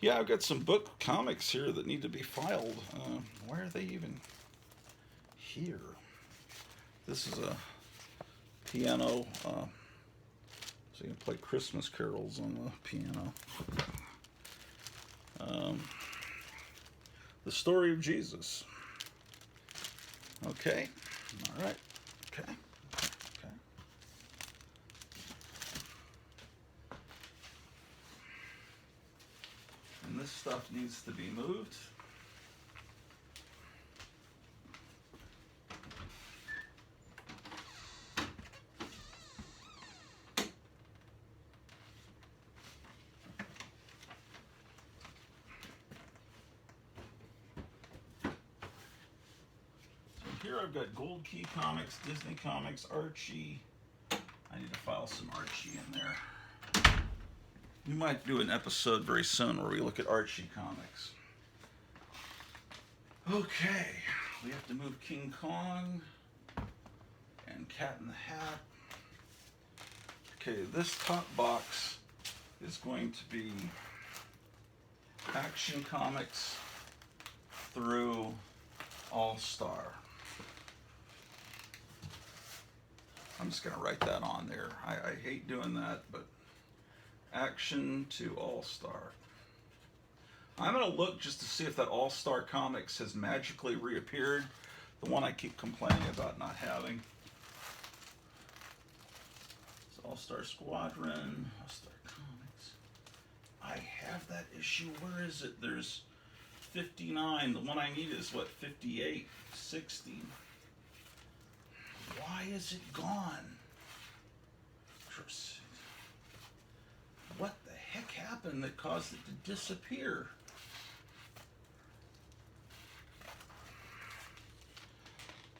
Yeah, I've got some book comics here that need to be filed. Where are they even? Here. This is a piano, so you can play Christmas carols on the piano. The Story of Jesus. Okay. All right. Okay. Okay. And this stuff needs to be moved. Here I've got Gold Key Comics, Disney Comics, Archie. I need to file some Archie in there. We might do an episode very soon where we look at Archie comics. Okay, we have to move King Kong and Cat in the Hat. Okay, this top box is going to be Action Comics through All Star. I'm just going to write that on there. I hate doing that, but Action to All Star. I'm going to look just to see if that All Star Comics has magically reappeared. The one I keep complaining about not having. It's All Star Squadron, All Star Comics. I have that issue. Where is it? There's 59. The one I need is what, 58, 60. Why is it gone? What the heck happened that caused it to disappear?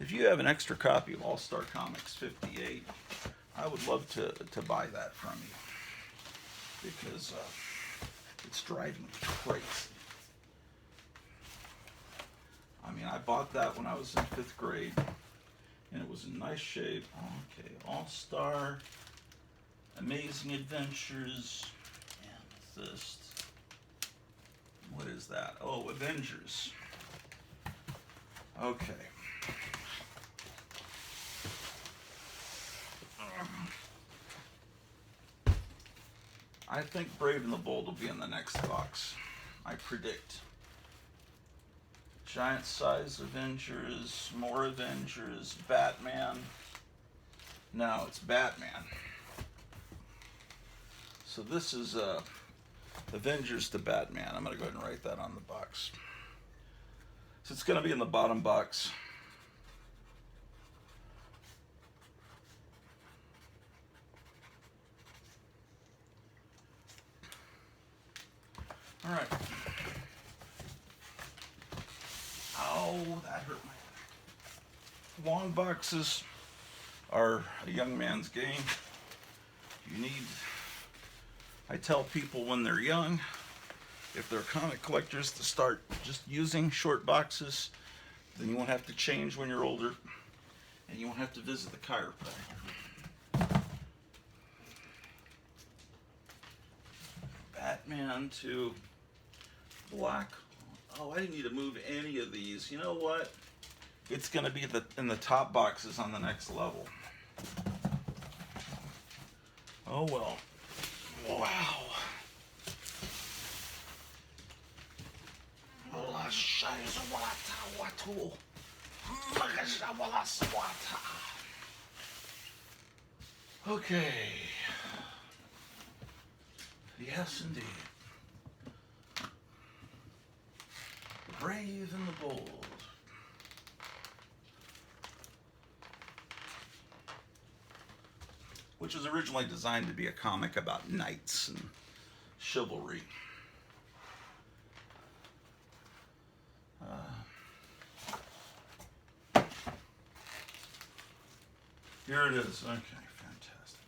If you have an extra copy of All Star Comics 58, I would love to buy that from you because it's driving me crazy. I mean, I bought that when I was in 5th grade. And it was in nice shape. Okay, All Star, Amazing Adventures, Amethyst. What is that? Oh, Avengers. Okay. I think Brave and the Bold will be in the next box. I predict. Giant Size Avengers, more Avengers, Batman. No, it's Batman. So this is Avengers to Batman. I'm going to go ahead and write that on the box. So it's going to be in the bottom box. All right. Oh, that hurt my back. Long boxes are a young man's game. I tell people when they're young, if they're comic collectors, to start just using short boxes. Then you won't have to change when you're older, and you won't have to visit the chiropractor. Batman to Black. Oh, I didn't need to move any of these. You know what? it's going to be in the top boxes on the next level. Oh well. Wow. Okay. Yes, indeed. Brave and the bold. Which was originally designed to be a comic about knights and chivalry. Here it is. Okay, fantastic.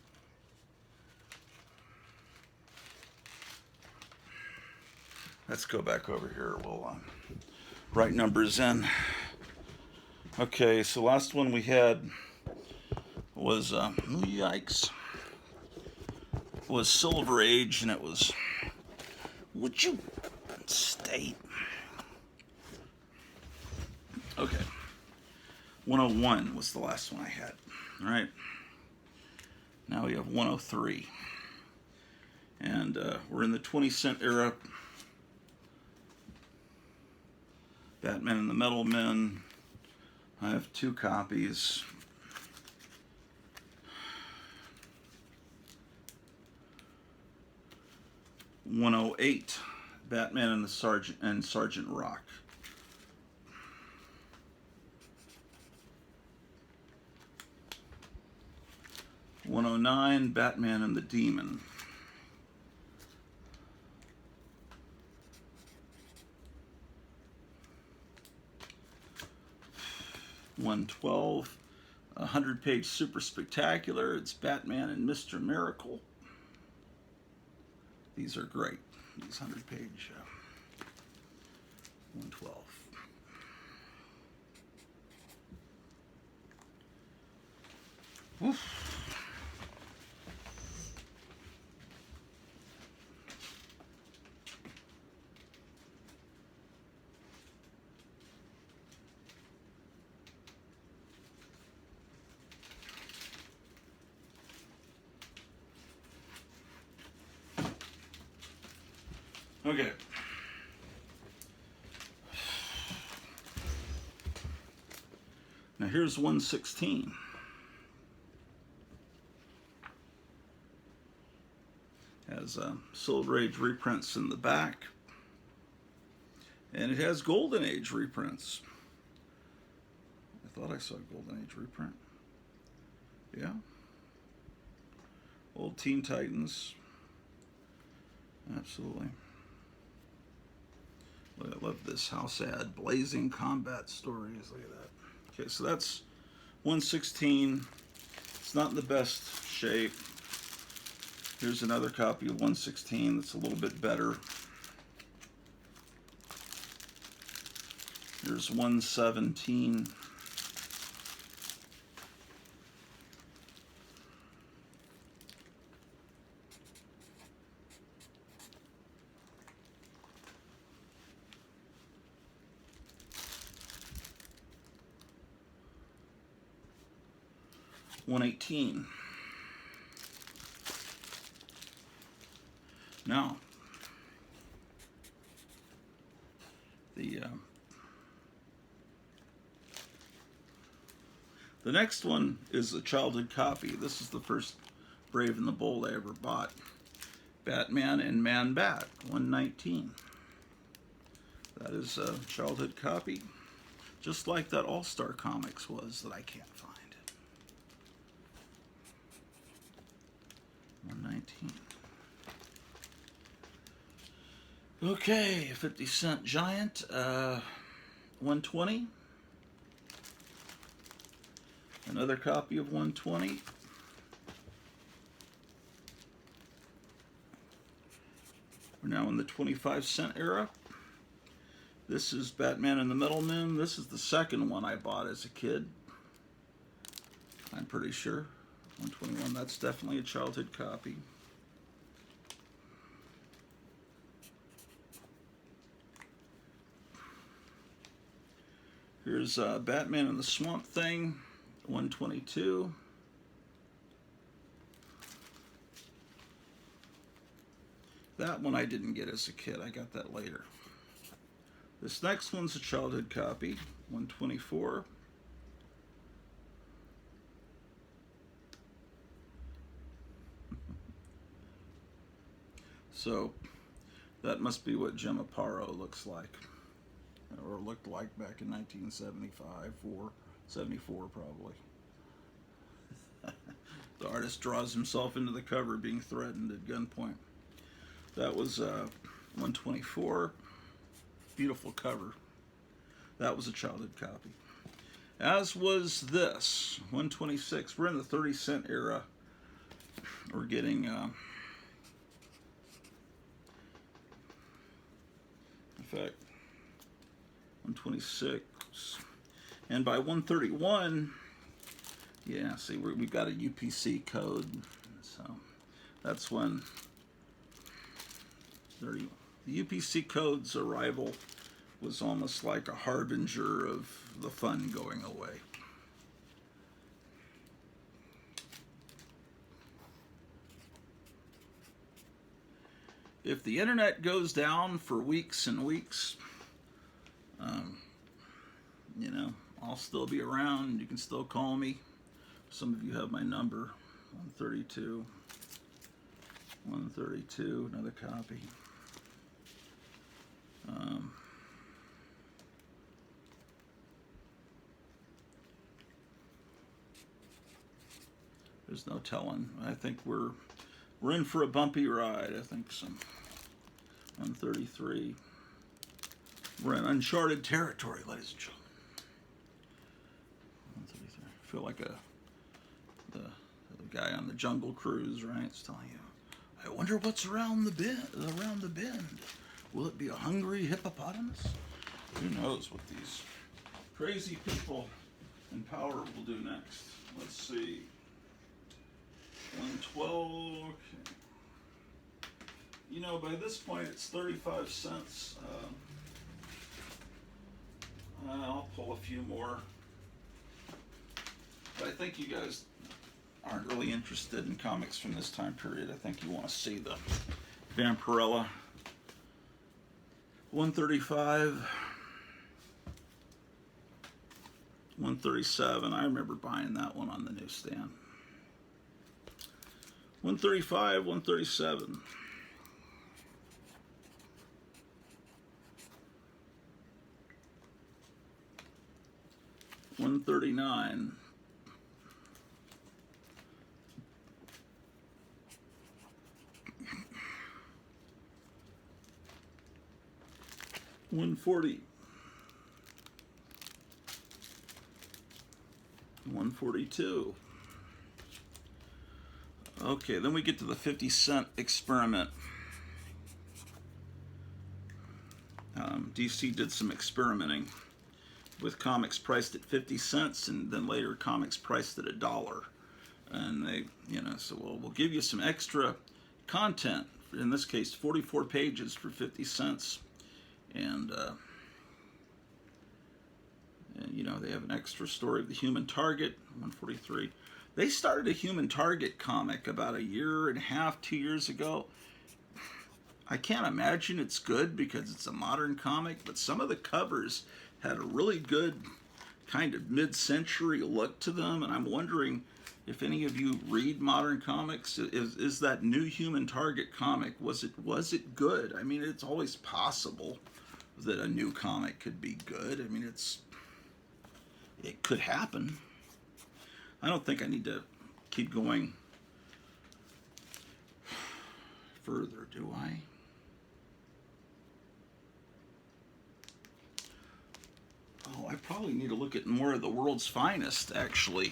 Let's go back over here. We'll write numbers in. Okay, so last one we had was yikes. Was Silver Age, and it was. Would you state? Okay. 101 was the last one I had. All right. Now we have 103. And we're in the 20-cent era. Batman and the Metal Men. I have 2 copies. $108, Batman and the Sergeant Rock. $109, Batman and the Demon. $112, a 100-page super spectacular. It's Batman and Mr. Miracle. These are great. These 100-page 112. Oof. Okay. Now here's 116. Has Silver Age reprints in the back. And it has Golden Age reprints. I thought I saw a Golden Age reprint. Yeah. Old Teen Titans. Absolutely. I love this. How sad. Blazing combat stories. Look at that. Okay, so that's 116. It's not in the best shape. Here's another copy of 116 that's a little bit better. Here's 117. $118. Now, the next one is a childhood copy. This is the first Brave and the Bold I ever bought. Batman and Man-Bat, 119. That is a childhood copy, just like that All-Star Comics was that I can't find. 119. Okay, 50-cent Giant, 120. Another copy of 120. We're now in the 25-cent era. This is Batman and the Metal Men. This is the second one I bought as a kid. I'm pretty sure. 121, that's definitely a childhood copy. Here's Batman and the Swamp Thing, 122. That one I didn't get as a kid. I got that later. This next one's a childhood copy, 124. So that must be what Jim Aparo looks like, or looked like back in 1975, 74 probably. The artist draws himself into the cover being threatened at gunpoint. That was 124. Beautiful cover. That was a childhood copy. As was this, 126. We're in the 30-cent era. We're getting, in fact, 126. And by 131, yeah, see, we've got a UPC code. So that's when the UPC code's arrival was almost like a harbinger of the fun going away. If the internet goes down for weeks and weeks, you know, I'll still be around. You can still call me. Some of you have my number, 132. 132, another copy. There's no telling. I think we're in for a bumpy ride. I think some 133. We're in uncharted territory, ladies and gentlemen. 133. I feel like the guy on the Jungle Cruise, right? It's telling you, I wonder what's around the bend. Will it be a hungry hippopotamus? Who knows what these crazy people in power will do next? Let's see. 112. Okay. You know, by this point it's 35 cents. I'll pull a few more. But I think you guys aren't really interested in comics from this time period. I think you want to see the Vampirella. 135. 137. I remember buying that one on the newsstand. 135, 137. 139. 140. 142. Okay, then we get to the 50-cent experiment. DC did some experimenting with comics priced at 50 cents, and then later comics priced at $1. And they, so we'll give you some extra content. In this case, 44 pages for 50 cents. And they have an extra story of the Human Target, 143. They started a Human Target comic about 1.5 years, 2 years ago. I can't imagine it's good because it's a modern comic, but some of the covers had a really good kind of mid-century look to them, and I'm wondering if any of you read modern comics. Is that new Human Target comic, was it good? I mean, it's always possible that a new comic could be good. I mean, it could happen. I don't think I need to keep going further, do I? Oh, I probably need to look at more of the world's finest, actually,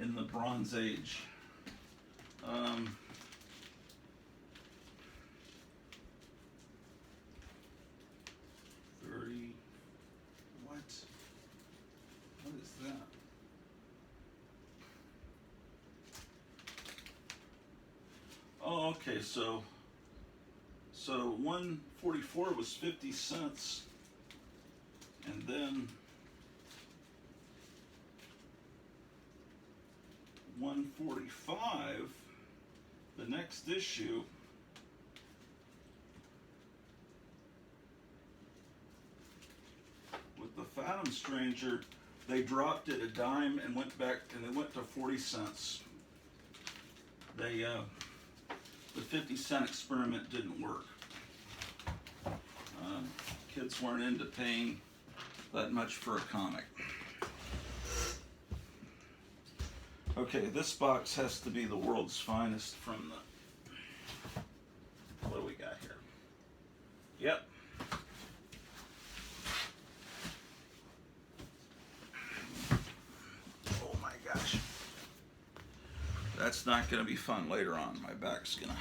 in the Bronze Age. 30. What is that? Oh, okay, so 144 was 50 cents. And then 145, the next issue, with the Phantom Stranger, they dropped it a dime and went back, and they went to 40 cents. They, the 50-cent experiment didn't work. Kids weren't into paying that much for a comic. Okay, this box has to be the world's finest from the... What do we got here? Yep. Oh my gosh. That's not going to be fun later on. My back's going to...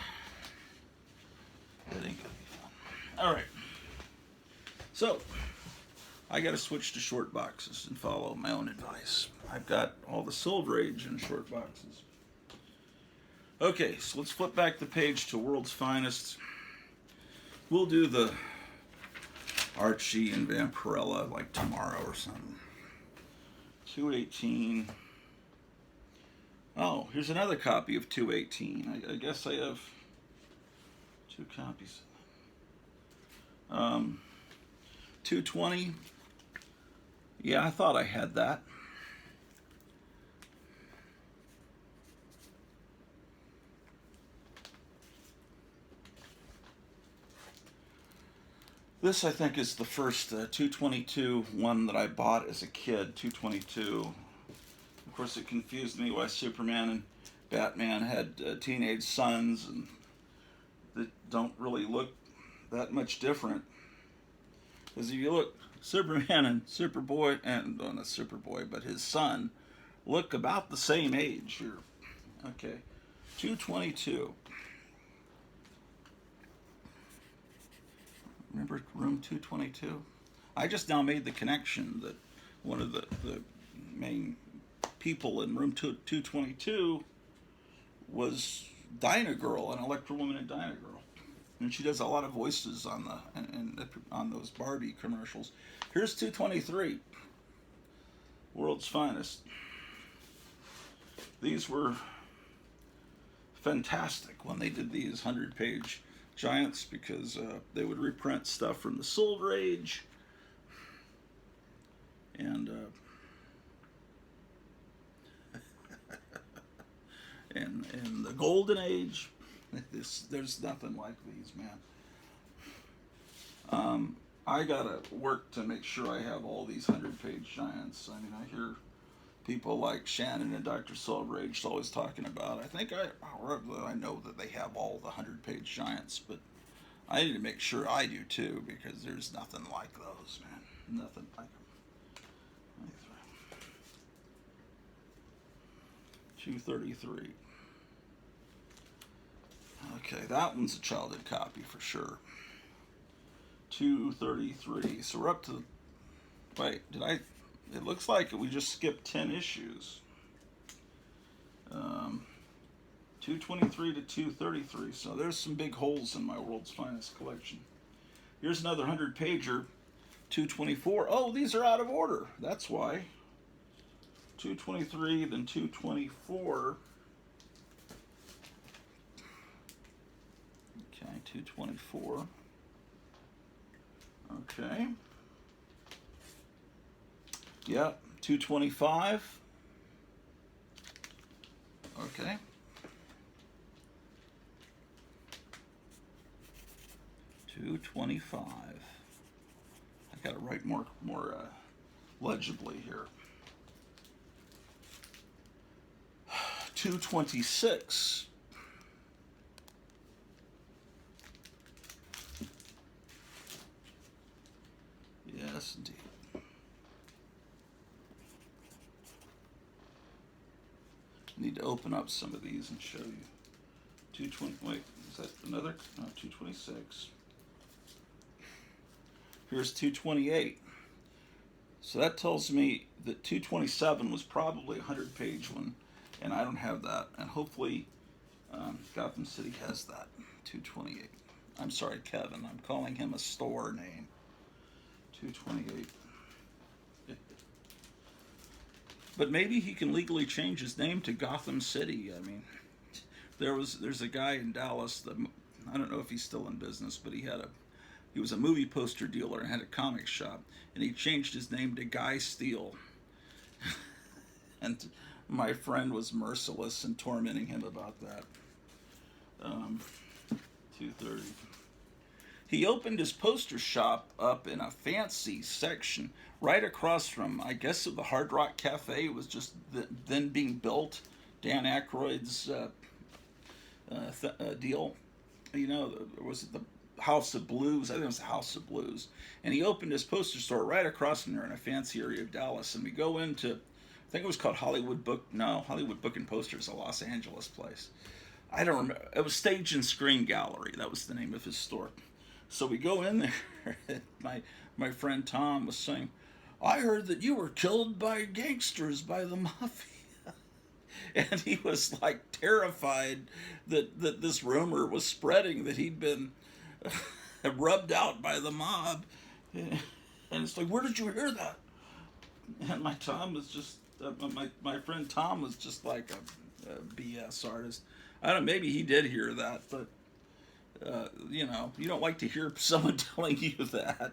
That ain't going to be fun. All right. So, I got to switch to short boxes and follow my own advice. I've got all the Silver Age in short boxes. Okay, so let's flip back the page to World's Finest. We'll do the Archie and Vampirella like tomorrow or something. 218. Oh, here's another copy of 218. I guess I have two copies. 220. Yeah, I thought I had that. This, I think, is the first 222 one that I bought as a kid, 222. Of course, it confused me why Superman and Batman had teenage sons and that don't really look that much different. Because if you look, Superman and Superboy, and well, not Superboy, but his son, look about the same age here. Okay, 222. Remember room 222? I just now made the connection that one of the main people in room 222 was Dinah Girl, an Electra Woman in Dinah Girl. And she does a lot of voices on on those Barbie commercials. Here's 223, World's Finest. These were fantastic when they did these 100-page giants because they would reprint stuff from the Silver Age and and the Golden Age. There's nothing like these, man. I gotta work to make sure I have all these 100-page giants. I mean, I hear people like Shannon and Dr. Silverage always talking about. I think I know that they have all the 100-page giants, but I need to make sure I do too because there's nothing like those, man. Nothing like them. 233. Okay, that one's a childhood copy for sure. 233. So we're up to. Wait, did I? It looks like we just skipped 10 issues. 223 to 233. So there's some big holes in my World's Finest collection. Here's another 100-pager. 224. Oh, these are out of order. That's why. 223, then 224. Okay, 224. Okay. Yep, 225. Okay. 225. I gotta write more legibly here. 226. Yes, indeed. I need to open up some of these and show you. 220. Wait, is that another? No, 226. Here's 228. So that tells me that 227 was probably a 100-page one, and I don't have that. And hopefully, Gotham City has that. 228. I'm sorry, Kevin. I'm calling him a store name. 228. But maybe he can legally change his name to Gotham City. I mean, there's a guy in Dallas that, I don't know if he's still in business, but he was a movie poster dealer and had a comic shop, and he changed his name to Guy Steele. And my friend was merciless in tormenting him about that. 2:30. He opened his poster shop up in a fancy section right across from, I guess, the Hard Rock Cafe. It was just then being built. Dan Aykroyd's deal. You know, was it the House of Blues? I think it was the House of Blues. And he opened his poster store right across from there in a fancy area of Dallas. And we go into, I think it was called Hollywood Book and Posters, a Los Angeles place. I don't remember. It was Stage and Screen Gallery. That was the name of his store. So we go in there. My friend Tom was saying, I heard that you were killed by gangsters, by the mafia. And he was like terrified that this rumor was spreading that he'd been rubbed out by the mob. And it's like, where did you hear that? And my friend Tom was just like a BS artist. I don't know, maybe he did hear that, but you know, you don't like to hear someone telling you that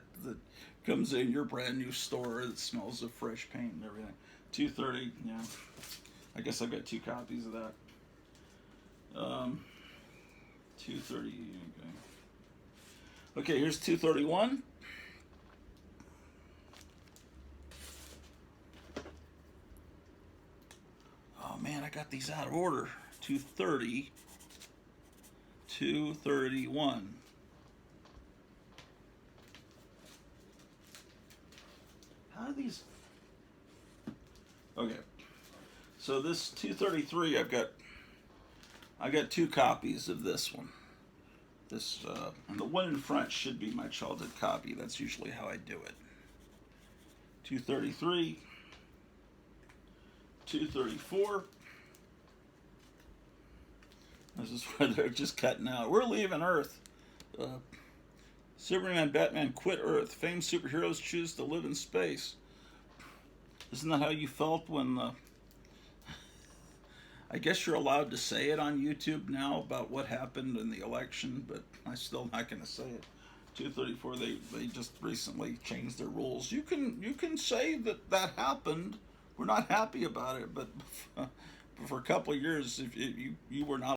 comes in your brand new store that smells of fresh paint and everything. 2:30, yeah. I guess I've got 2 copies of that. 2:30. Okay, here's 231. Oh man, I got these out of order. 230. 231. How do these? Okay, so this 233, I got 2 copies of this one. This and the one in front should be my childhood copy. That's usually how I do it. 233, 234. This is where they're just cutting out. We're leaving Earth. Superman, Batman quit Earth. Famed superheroes choose to live in space. Isn't that how you felt when I guess you're allowed to say it on YouTube now about what happened in the election, but I'm still not going to say it. 234, they just recently changed their rules. You can say that happened. We're not happy about it, but for a couple of years, if you were not